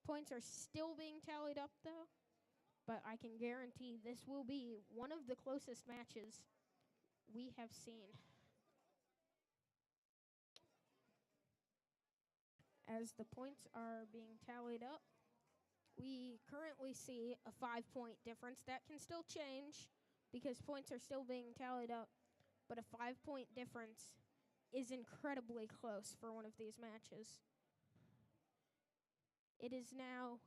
Points are still being tallied up, though, but I can guarantee this will be one of the closest matches we have seen. As the points are being tallied up, we currently see a 5-point difference. That can still change because points are still being tallied up, but a 5-point difference is incredibly close for one of these matches. It is now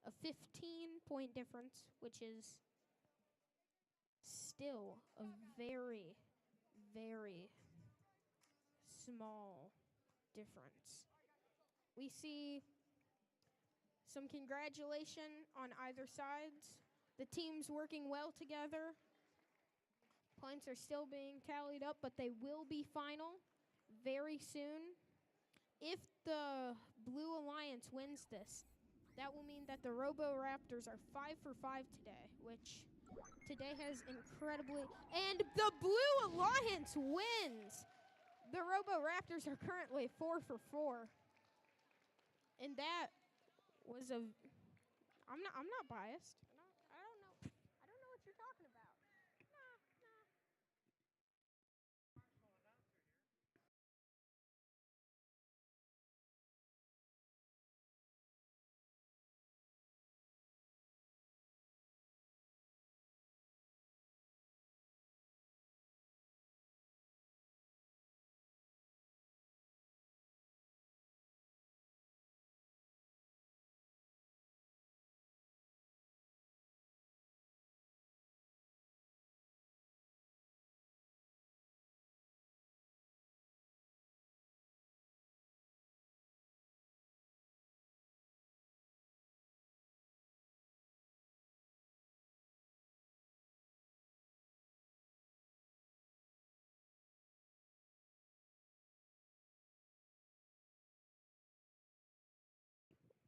a 15-point difference, which is still a very, very small difference. We see some congratulation on either sides. The teams working well together. Points are still being tallied up, but they will be final very soon. If the Blue Alliance wins this, that will mean that the Roboraptors are 5 for 5 today, which today has incredibly... And the Blue Alliance wins! The Roboraptors are currently 4 for 4. And that was a... I'm not biased. I don't know what you're talking about.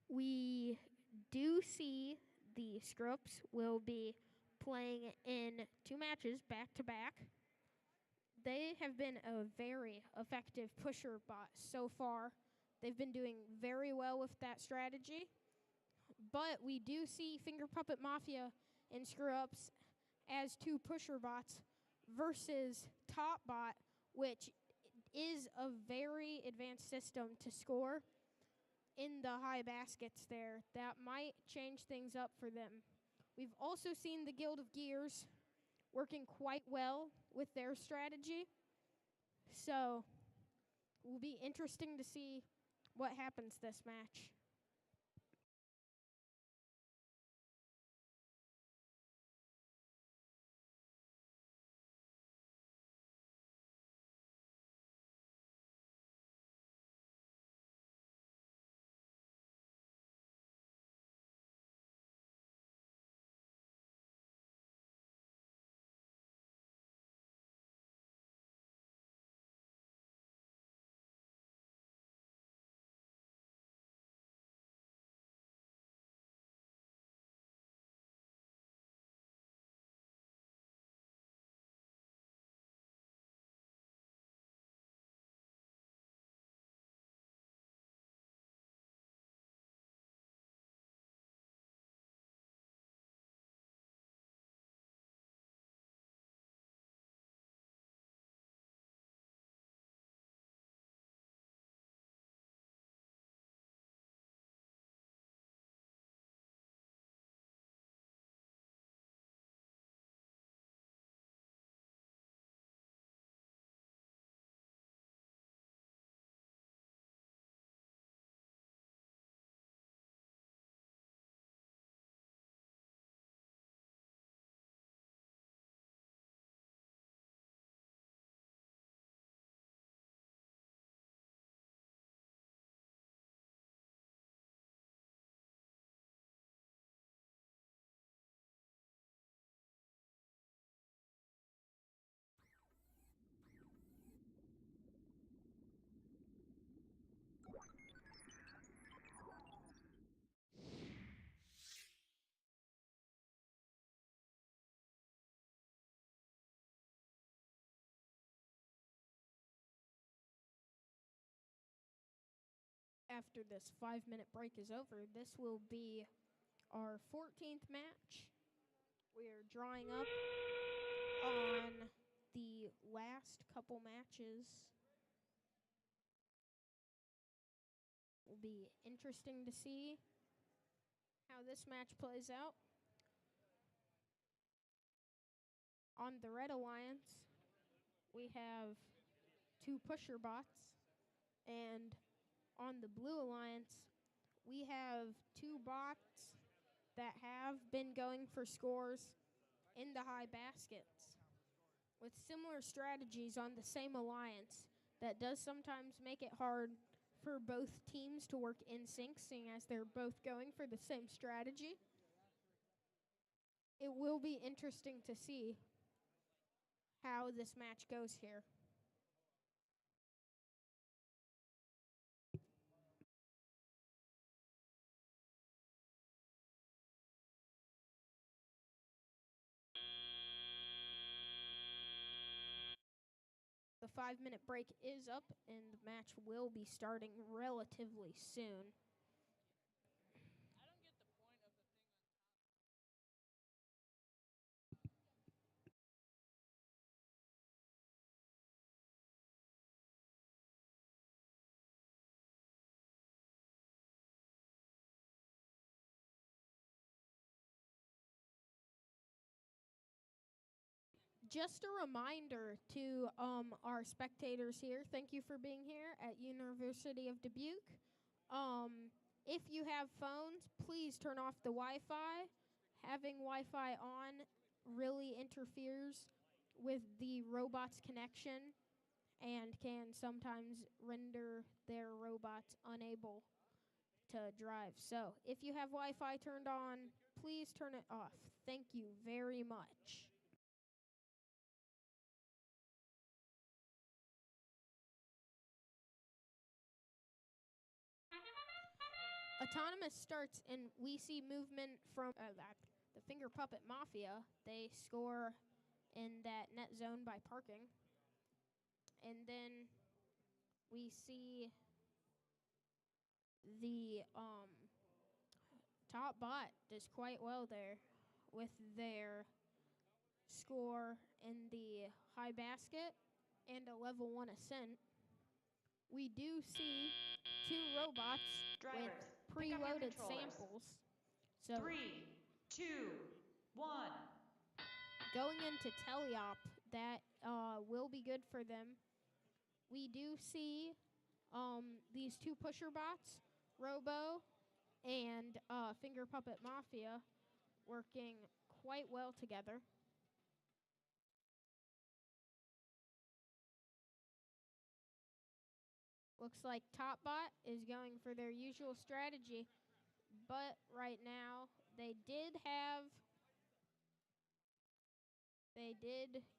We do see the Scrubs will be playing in 2 matches back-to-back. They have been a very effective pusher bot so far They've been doing very well with that strategy. But we do see Finger Puppet Mafia and Screw Ups as two pusher bots versus Top Bot, which is a very advanced system to score in the high baskets there. That might change things up for them. We've also seen the Guild of Gears working quite well with their strategy. So it will be interesting to see what happens this match. After this 5-minute break is over, this will be our 14th match. We are drawing up on the last couple matches. Will be interesting to see how this match plays out. On the Red Alliance, we have two pusher bots, and on the Blue Alliance, we have two bots that have been going for scores in the high baskets. With similar strategies on the same alliance, that does sometimes make it hard for both teams to work in sync, seeing as they're both going for the same strategy. It will be interesting to see how this match goes here. The 5-minute break is up, and the match will be starting relatively soon. Just a reminder to our spectators here, thank you for being here at University of Dubuque. If you have phones, please turn off the Wi-Fi. Having Wi-Fi on really interferes with the robot's connection and can sometimes render their robots unable to drive. So if you have Wi-Fi turned on, please turn it off. Thank you very much. Autonomous starts, and we see movement from the Finger Puppet Mafia. They score in that net zone by parking. And then we see the top bot does quite well there with their score in the high basket and a level 1 ascent. We do see 2 robots Drivers, with pick up your preloaded controllers. samples. So 3, 2, 1. going into teleop, that will be good for them. We do see these 2 pusher bots, Robo and Finger Puppet Mafia, working quite well together. Looks like Topbot is going for their usual strategy, but right now they did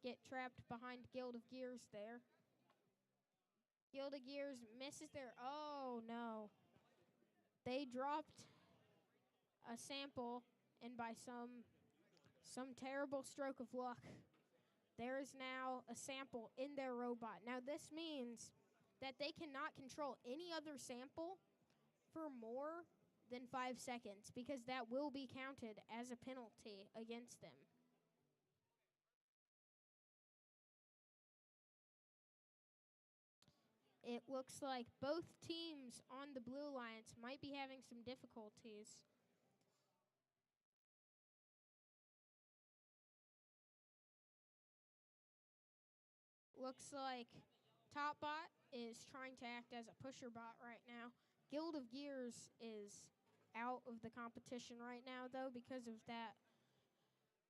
get trapped behind Guild of Gears there. Guild of Gears misses their, oh no. They dropped a sample, and by some terrible stroke of luck, there is now a sample in their robot. Now this means that they cannot control any other sample for more than 5 seconds, because that will be counted as a penalty against them. It looks like both teams on the Blue Alliance might be having some difficulties. Looks like Topbot is trying to act as a pusher bot right now. Guild of Gears is out of the competition right now, though, because of that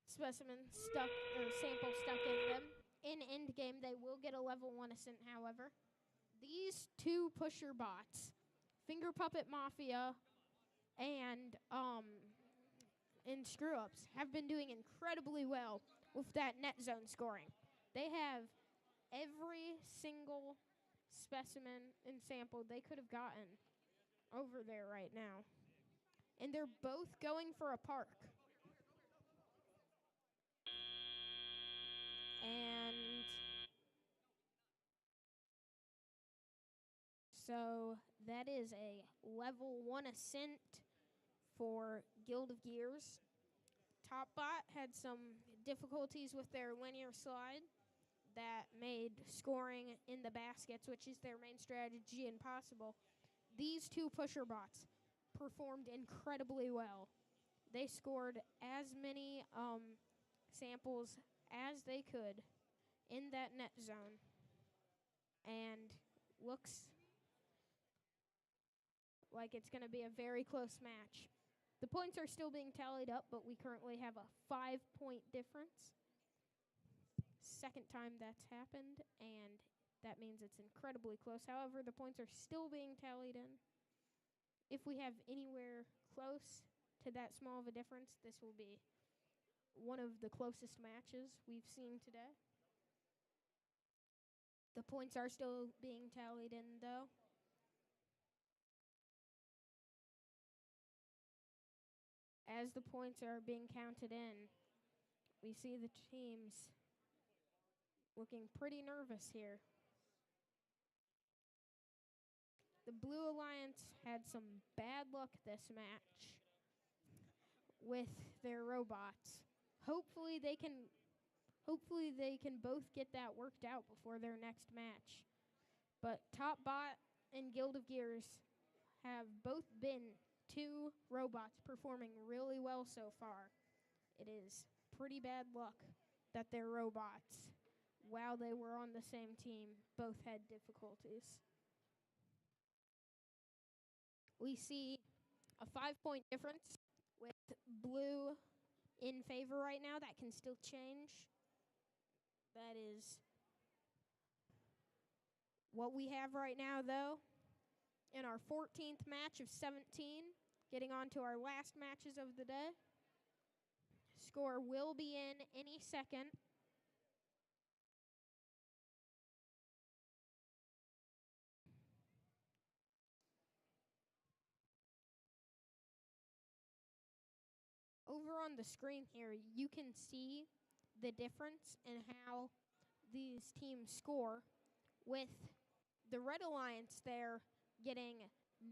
specimen stuck, or sample stuck in them. In endgame, they will get a level 1 ascent, however. These 2 pusher bots, Finger Puppet Mafia and Screw Ups, have been doing incredibly well with that net zone scoring. They have every single specimen and sample they could have gotten over there right now. And they're both going for a park. And so that is a level 1 ascent for Guild of Gears. Topbot had some difficulties with their linear slide that made scoring in the baskets, which is their main strategy, impossible. These 2 pusher bots performed incredibly well. They scored as many samples as they could in that net zone, and looks like it's going to be a very close match. The points are still being tallied up, but we currently have a 5-point difference. Second time that's happened, and that means it's incredibly close. However, the points are still being tallied in. If we have anywhere close to that small of a difference, this will be one of the closest matches we've seen today. The points are still being tallied in, though. As the points are being counted in, we see the teams looking pretty nervous here. The Blue Alliance had some bad luck this match with their robots. Hopefully they can both get that worked out before their next match. But Topbot and Guild of Gears have both been 2 robots performing really well so far. It is pretty bad luck that their robots, while they were on the same team, both had difficulties. We see a 5-point difference with Blue in favor right now. That can still change. That is what we have right now, though. In our 14th match of 17, getting on to our last matches of the day. Score will be in any second. Over on the screen here, you can see the difference in how these teams score, with the Red Alliance there getting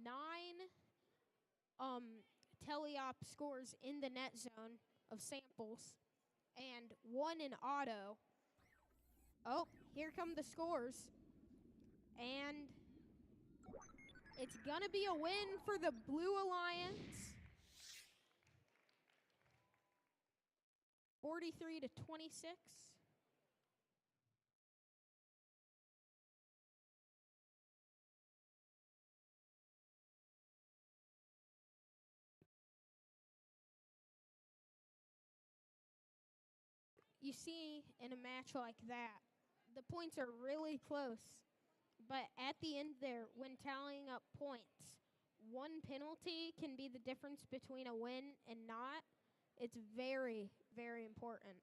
9 teleop scores in the net zone of samples and 1 in auto. Oh, here come the scores. And it's going to be a win for the Blue Alliance. 43-26. You see, in a match like that, the points are really close. But at the end there, when tallying up points, one penalty can be the difference between a win and not. It's very, very important.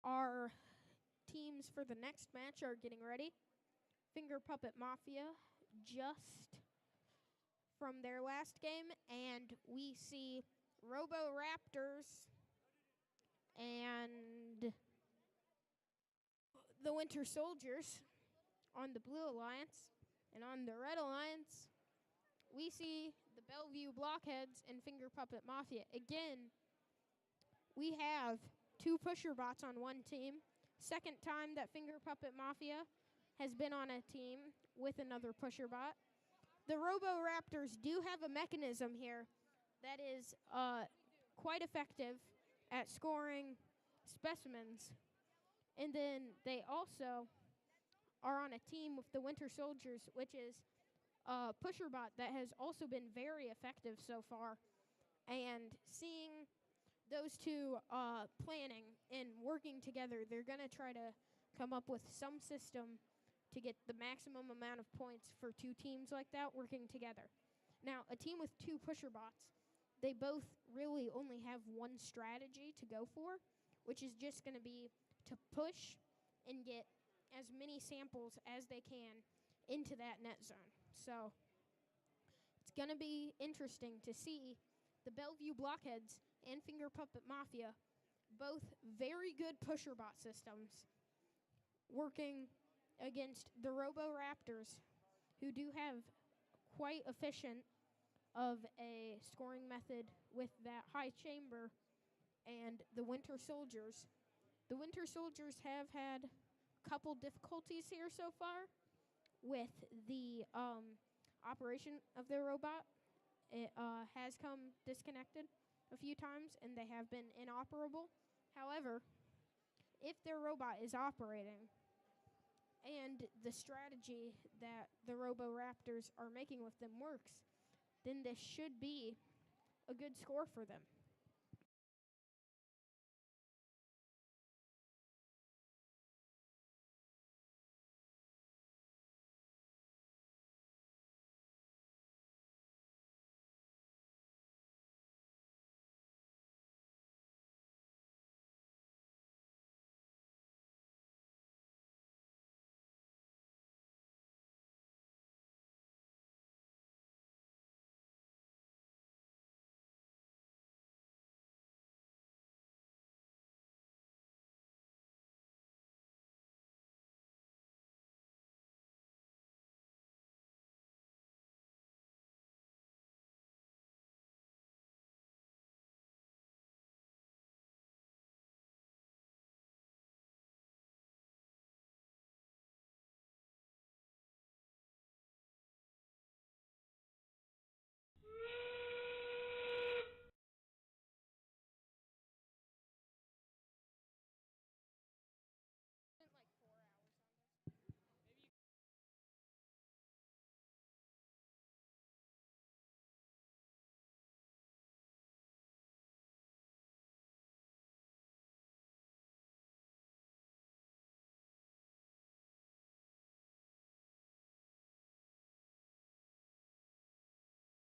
Our teams for the next match are getting ready. Finger Puppet Mafia just from their last game, and we see Robo Raptors and the Winter Soldiers on the Blue Alliance, and on the Red Alliance, we see the Bellevue Blockheads and Finger Puppet Mafia. Again, we have 2 pusher bots on one team. Second time that Finger Puppet Mafia has been on a team with another pusher bot. The Robo Raptors do have a mechanism here that is quite effective at scoring specimens. And then they also are on a team with the Winter Soldiers, which is a pusher bot that has also been very effective so far. And seeing those two planning and working together, they're going to try to come up with some system to get the maximum amount of points for 2 teams like that working together. Now, a team with 2 pusher bots, they both really only have one strategy to go for, which is just going to be to push and get as many samples as they can into that net zone. So it's going to be interesting to see the Bellevue Blockheads and Finger Puppet Mafia, both very good pusher bot systems, working against the Robo Raptors, who do have quite efficient of a scoring method with that high chamber, and the Winter Soldiers. The Winter Soldiers have had a couple difficulties here so far with the operation of their robot. It has come disconnected a few times, and they have been inoperable. However, if their robot is operating and the strategy that the Robo Raptors are making with them works, then this should be a good score for them.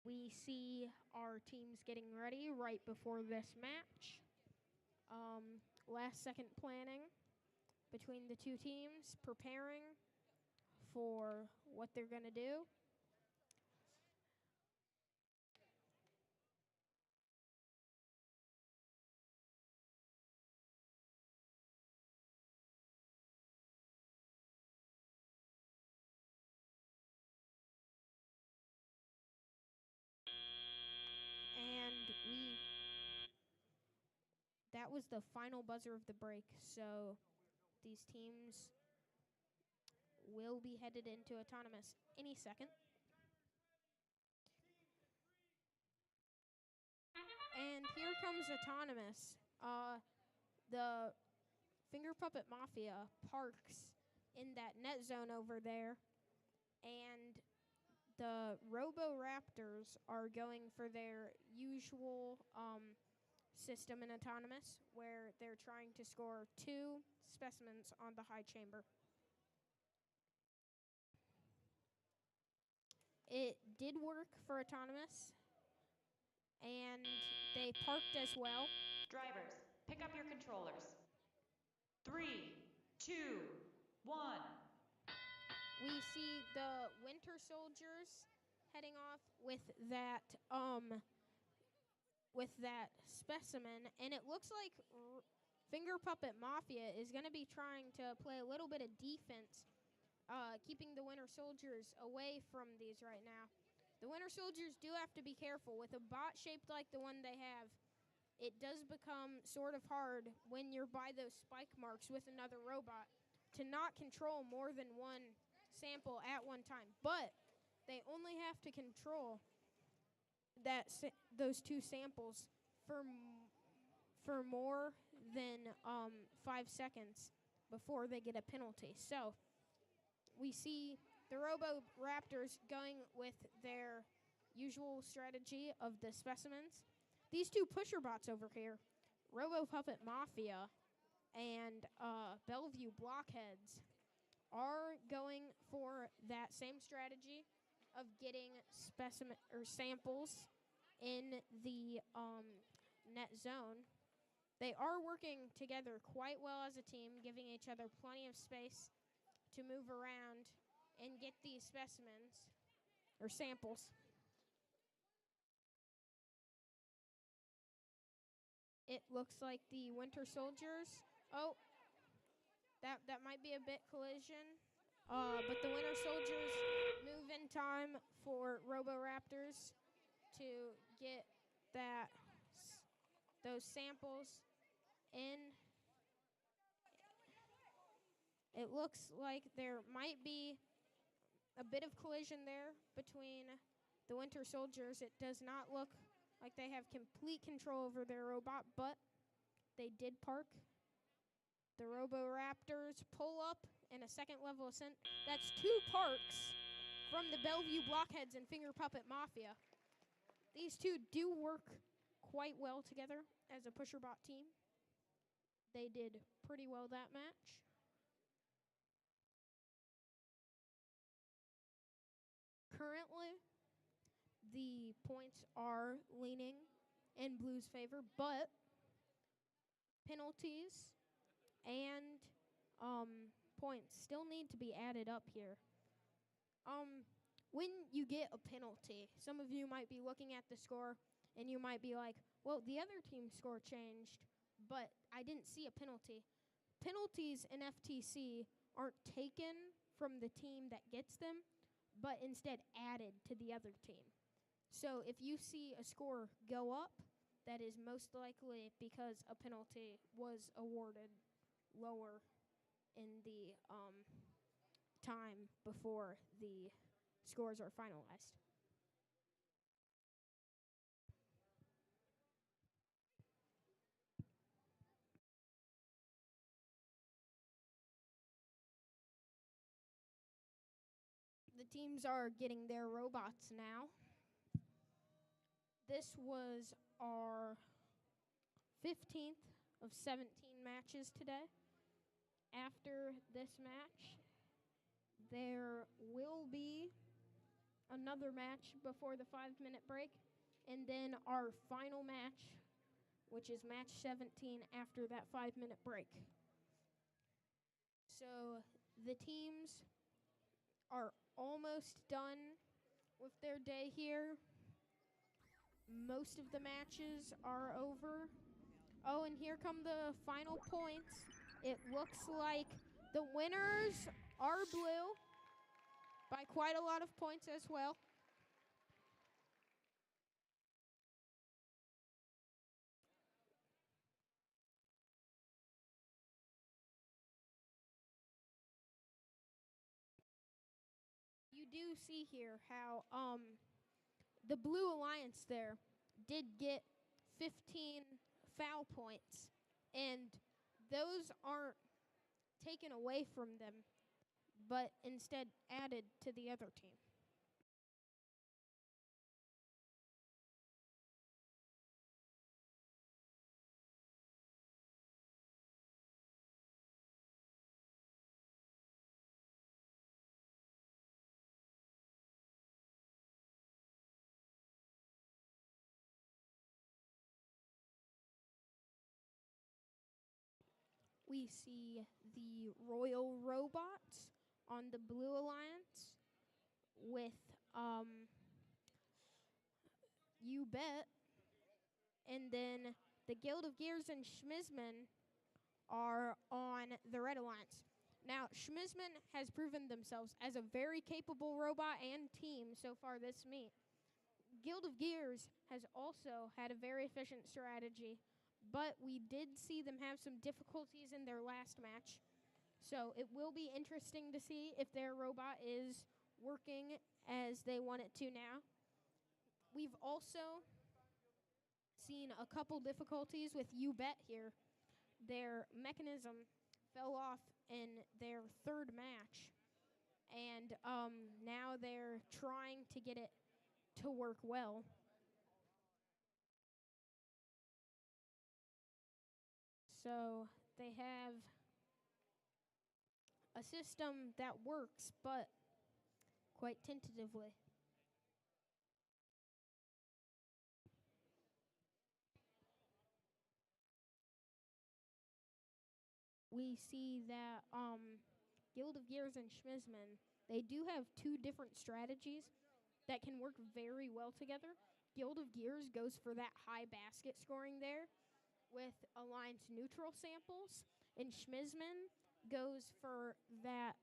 We see our teams getting ready right before this match. Last second planning between the 2 teams, preparing for what they're going to do. we that was the final buzzer of the break. So these teams will be headed into autonomous any second. And here comes autonomous. The Finger Puppet Mafia parks in that net zone over there, and the Robo Raptors are going for their usual system in autonomous, where they're trying to score 2 specimens on the high chamber. It did work for autonomous, and they parked as well. Drivers, pick up your controllers. 3, 2, 1. We see the Winter Soldiers heading off with that specimen, and it looks like Finger Puppet Mafia is going to be trying to play a little bit of defense, keeping the Winter Soldiers away from these right now. The Winter Soldiers do have to be careful. With a bot shaped like the one they have, it does become sort of hard when you're by those spike marks with another robot to not control more than one sample at one time. But they only have to control those 2 samples for more than 5 seconds before they get a penalty. So we see the Robo Raptors going with their usual strategy of the specimens. These 2 pusher bots over here, Robo Puppet Mafia and Bellevue Blockheads, are going for that same strategy of getting specimen or samples in the net zone. They are working together quite well as a team, giving each other plenty of space to move around and get these specimens or samples. It looks like the Winter Soldiers. Oh, that might be a bit collision. But the Winter Soldiers move in time for Robo Raptors to get those samples in. It looks like there might be a bit of collision there between the Winter Soldiers. It does not look like they have complete control over their robot, but they did park. The Robo Raptors pull up in a second level ascent. That's 2 parks from the Bellevue Blockheads and Finger Puppet Mafia. These 2 do work quite well together as a pusher bot team. They did pretty well that match. Currently, the points are leaning in Blue's favor, but penalties and points still need to be added up here. When you get a penalty, some of you might be looking at the score and you might be like, well, the other team's score changed, but I didn't see a penalty. Penalties in FTC aren't taken from the team that gets them, but instead added to the other team. So if you see a score go up, that is most likely because a penalty was awarded lower in the time before the scores are finalized. The teams are getting their robots now. This was our 15th of 17 matches today. After this match, there will be another match before the 5-minute break, and then our final match, which is match 17 after that 5-minute break. So the teams are almost done with their day here. Most of the matches are over. Oh, and here come the final points. It looks like the winners are Blue by quite a lot of points as well. do see here how the Blue Alliance there did get 15 foul points, and those aren't taken away from them, but instead added to the other team. We see the Royal Robots on the Blue Alliance with You Bet. And then the Guild of Gears and Schmizman are on the Red Alliance. Now, Schmizman has proven themselves as a very capable robot and team so far this meet. Guild of Gears has also had a very efficient strategy, but we did see them have some difficulties in their last match. So it will be interesting to see if their robot is working as they want it to now. We've also seen a couple difficulties with You Bet here. Their mechanism fell off in their third match, and now they're trying to get it to work well. So they have a system that works, but quite tentatively. We see that Guild of Gears and Schmizman, they do have two different strategies that can work very well together. Guild of Gears goes for that high basket scoring there with Alliance neutral samples, and Schmizman goes for that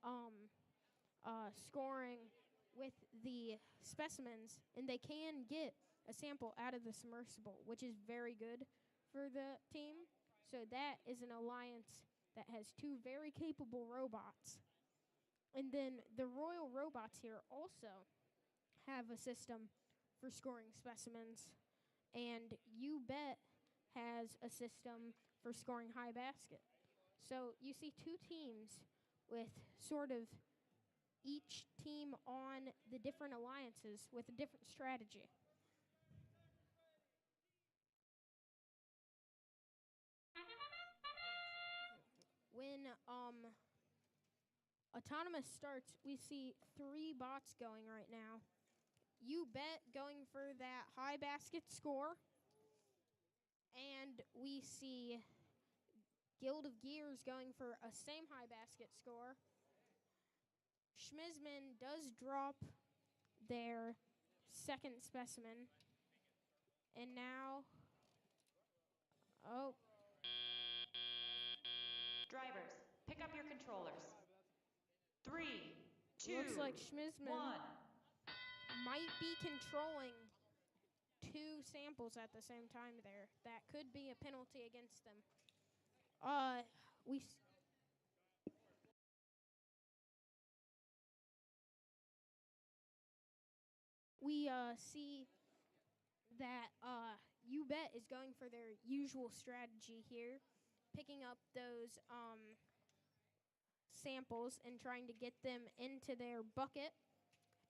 scoring with the specimens, and they can get a sample out of the submersible, which is very good for the team. So that is an alliance that has two very capable robots. And then the Royal Robots here also have a system for scoring specimens, and You Bet has a system for scoring high basket. So you see two teams with sort of each team on the different alliances with a different strategy. When Autonomous starts, we see 3 bots going right now. You Bet going for that high basket score. And we see Guild of Gears going for a same high basket score. Schmizman does drop their second specimen. And now, Drivers, pick up your controllers. 3, 2, looks like Schmizman 1. might be controlling 2 samples at the same time there. That could be a penalty against them. We see that You Bet is going for their usual strategy here, picking up those samples and trying to get them into their bucket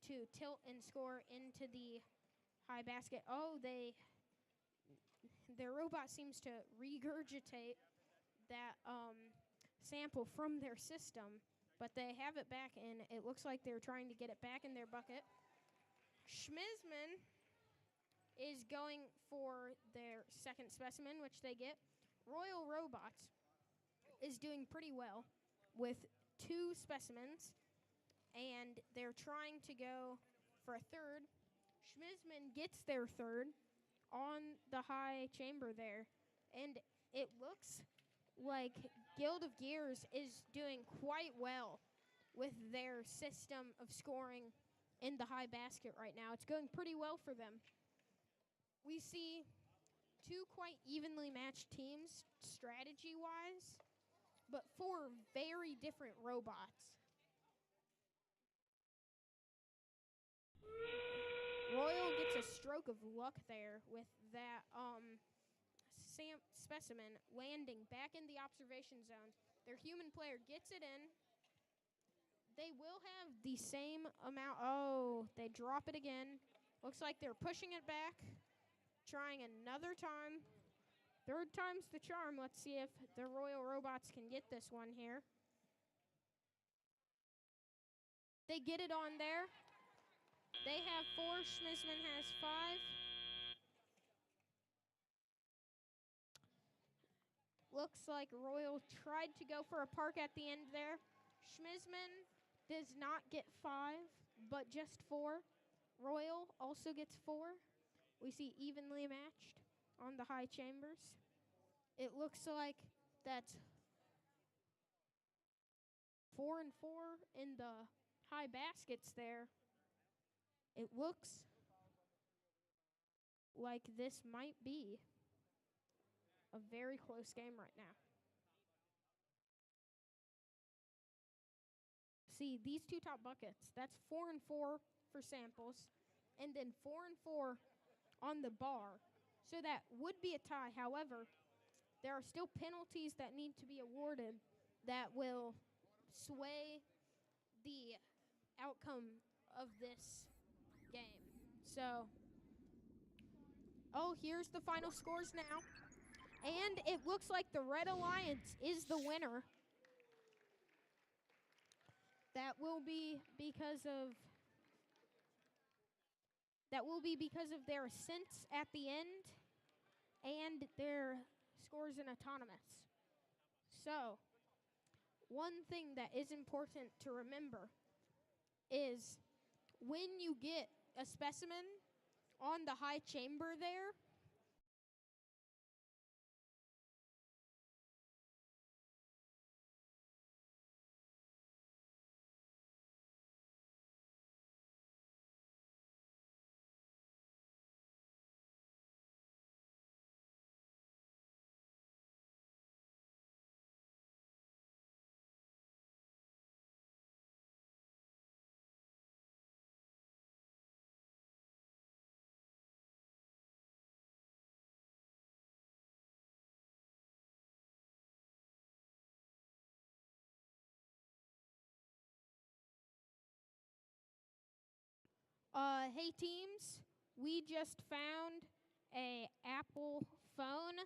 to tilt and score into the high basket. Their robot seems to regurgitate that sample from their system, but they have it back, and it looks like they're trying to get it back in their bucket. Schmizman is going for their second specimen, which they get. Royal Robots is doing pretty well with 2 specimens, and they're trying to go for a third. Schmizman gets their third on the high chamber there, and it looks like Guild of Gears is doing quite well with their system of scoring in the high basket right now. It's going pretty well for them. We see 2 quite evenly matched teams strategy-wise, but 4 very different robots. a stroke of luck there with that specimen landing back in the observation zone. Their human player gets it in. They will have the same amount. Oh, they drop it again. Looks like they're pushing it back. Trying another time. Third time's the charm. Let's see if the Royal Robots can get this one here. They get it on there. They have 4. Schmissman has 5. Looks like Royal tried to go for a park at the end there. Schmissman does not get 5, but just 4. Royal also gets 4. We see evenly matched on the high chambers. It looks like that's 4 and 4 in the high baskets there. It looks like this might be a very close game right now. See, these 2 top buckets, that's 4 and 4 for samples, and then 4 and 4 on the bar. So that would be a tie. However, there are still penalties that need to be awarded that will sway the outcome of this game. So, here's the final scores now. And it looks like the Red Alliance is the winner. That will be because of their ascents at the end and their scores in autonomous. So, one thing that is important to remember is when you get a specimen on the high chamber there, hey teams, we just found a Apple phone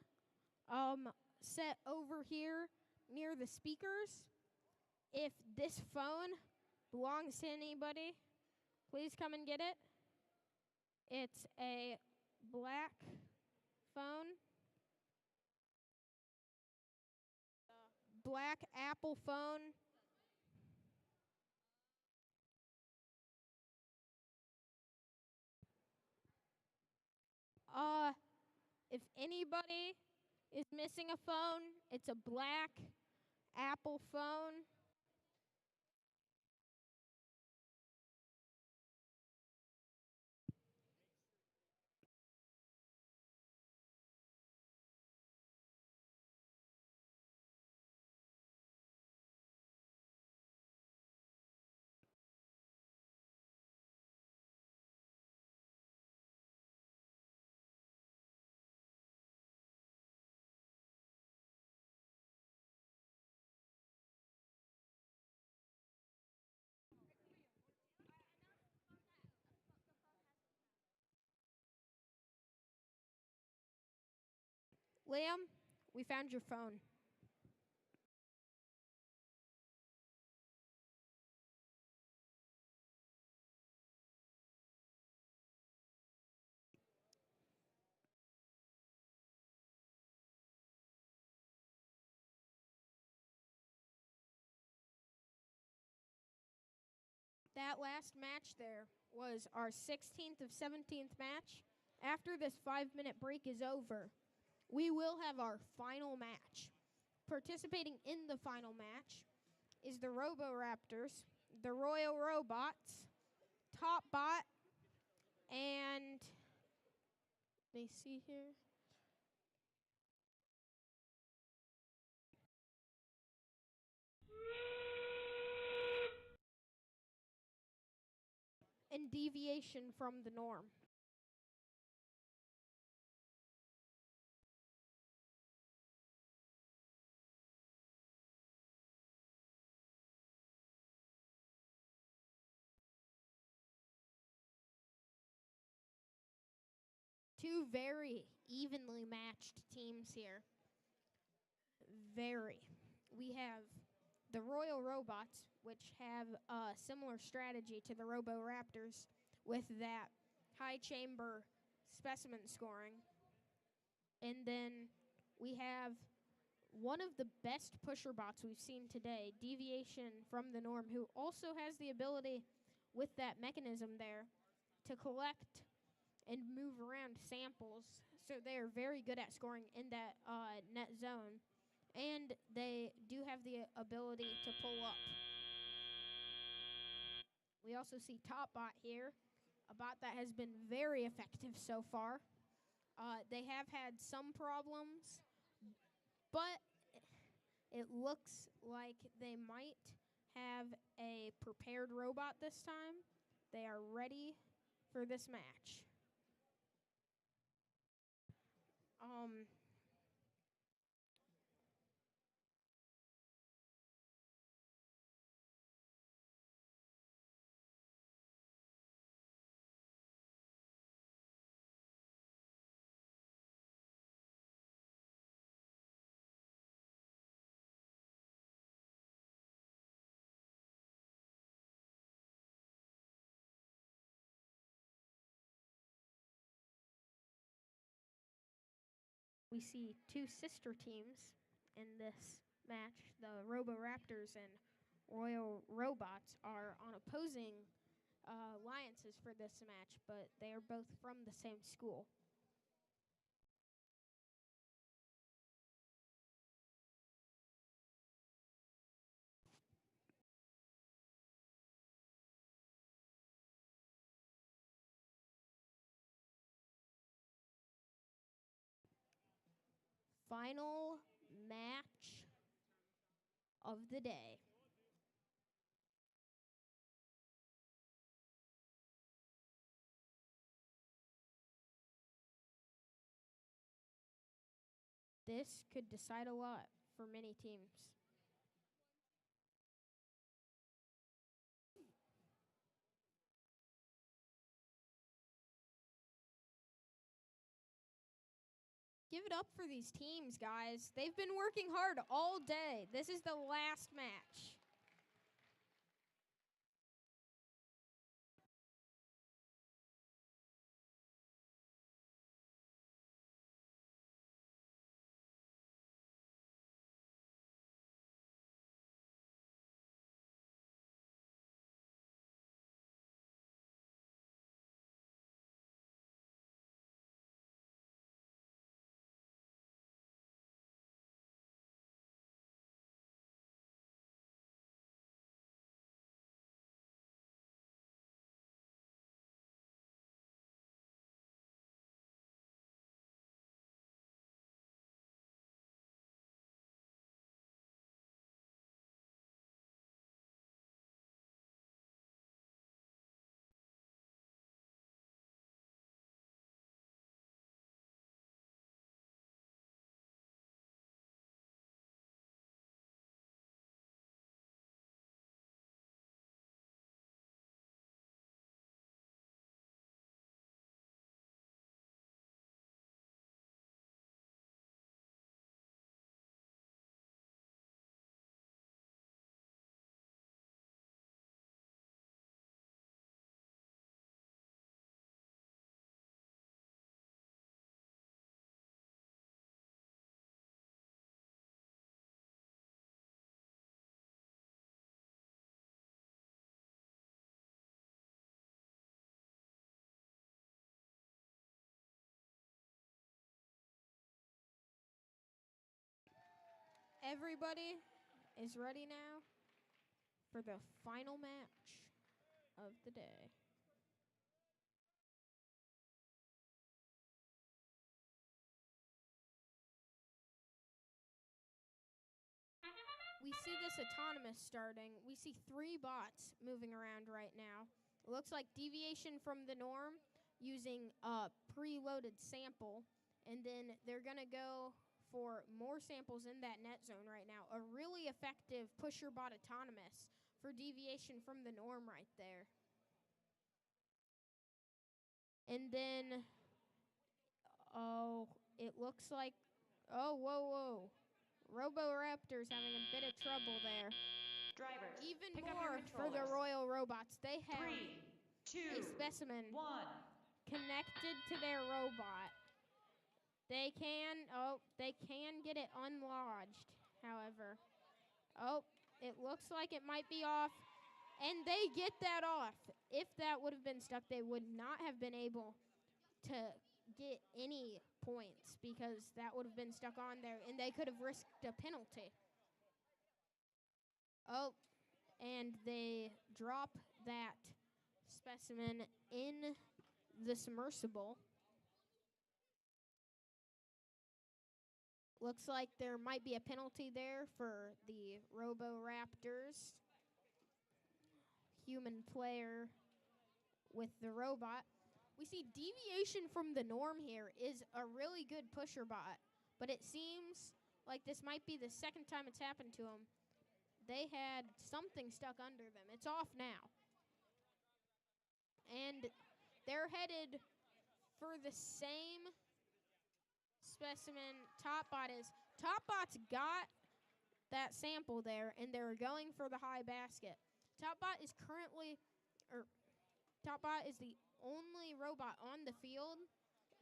set over here near the speakers. If this phone belongs to anybody, please come and get it. It's a black phone. Black Apple phone. If anybody is missing a phone, it's a black Apple phone. Liam, we found your phone. That last match there was our 16th of 17th match. After this 5-minute break is over, we will have our final match. Participating in the final match is the Roboraptors, the Royal Robots, Topbot, and let me see here. And Deviation from the Norm. two very evenly matched teams here. Very. We have the Royal Robots, which have a similar strategy to the Robo Raptors with that high chamber specimen scoring. And then we have one of the best pusher bots we've seen today, Deviation from the Norm, who also has the ability with that mechanism there to collect and move around samples. So they are very good at scoring in that net zone. And they do have the ability to pull up. We also see Top Bot here, a bot that has been very effective so far. They have had some problems, but it looks like they might have a prepared robot this time. They are ready for this match. We see two sister teams in this match. The Robo Raptors and Royal Robots are on opposing alliances for this match, but they are both from the same school. Final match of the day. This could decide a lot for many teams. Give it up for these teams, guys. They've been working hard all day. This is the last match. Everybody is ready now for the final match of the day. We see this autonomous starting. We see 3 bots moving around right now. It looks like Deviation from the Norm using a preloaded sample, and then they're going to go for more samples in that net zone right now. A really effective pusher bot autonomous for Deviation from the Norm right there. And then Oh, it looks like. Oh, whoa. Roboraptor's having a bit of trouble there. Drivers, Even pick up your more for the controllers. Royal Robots. They have 3, 2, a specimen 1. connected to their robot. They can get it unlodged, however. Oh, it looks like it might be off. And they get that off. If that would have been stuck, they would not have been able to get any points because that would have been stuck on there, and they could have risked a penalty. Oh, and they drop that specimen in the submersible. Looks like there might be a penalty there for the Roboraptors. Human player with the robot. We see deviation from the norm here is a really good pusher bot, but it seems like this might be the second time it's happened to them. They had something stuck under them. It's off now. And they're headed for the same specimen Topbot is. Topbot's got that sample there, and they're going for the high basket. Topbot is the only robot on the field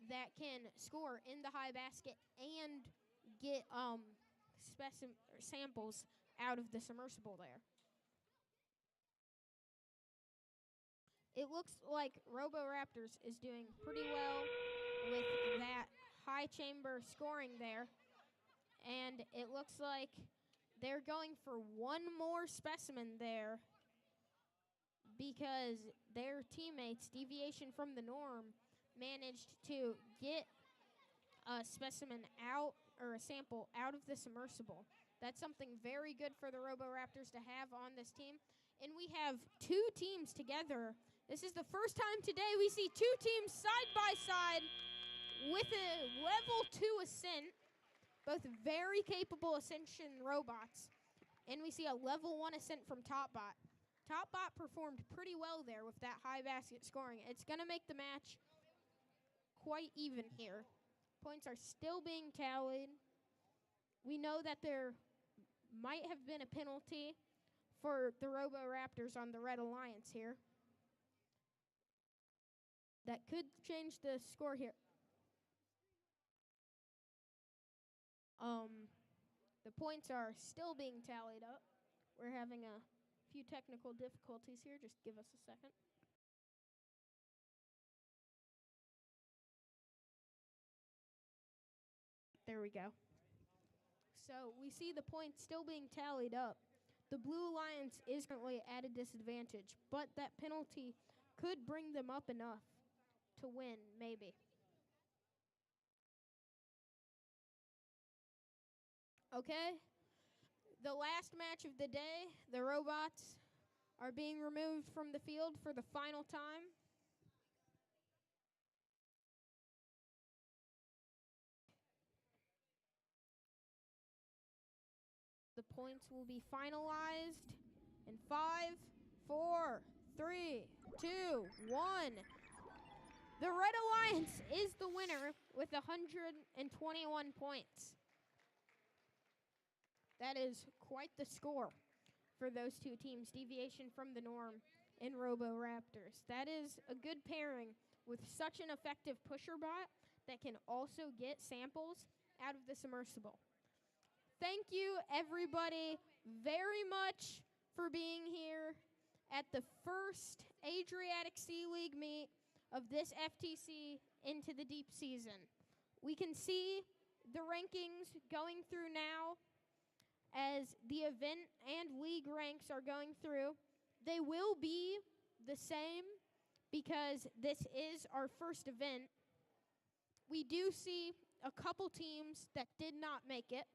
that can score in the high basket and get samples out of the submersible there. It looks like Roboraptors is doing pretty well with that high chamber scoring there. And it looks like they're going for one more specimen there because their teammates, deviation from the norm, managed to get a specimen out, or a sample out of the submersible. That's something very good for the Roboraptors to have on this team. And we have two teams together. This is the first time today we see two teams side by side with a level 2 ascent, both very capable ascension robots. And we see a level 1 ascent from Topbot. Topbot performed pretty well there with that high basket scoring. It's going to make the match quite even here. Points are still being tallied. We know that there might have been a penalty for the Roboraptors on the Red Alliance here. That could change the score here. The points are still being tallied up. We're having a few technical difficulties here. Just give us a second. There we go. So we see the points still being tallied up. The Blue Alliance is currently at a disadvantage, but that penalty could bring them up enough to win, maybe. Okay, the last match of the day, the robots are being removed from the field for the final time. The points will be finalized in 5, 4, 3, 2, 1. The Red Alliance is the winner with 121 points. That is quite the score for those two teams. Deviation from the norm in Roboraptors. That is a good pairing with such an effective pusher bot that can also get samples out of the submersible. Thank you, everybody, very much for being here at the first Adriatic Sea League meet of this FTC Into the Deep season. We can see the rankings going through now. As the event and league ranks are going through, they will be the same because this is our first event. We do see a couple teams that did not make it.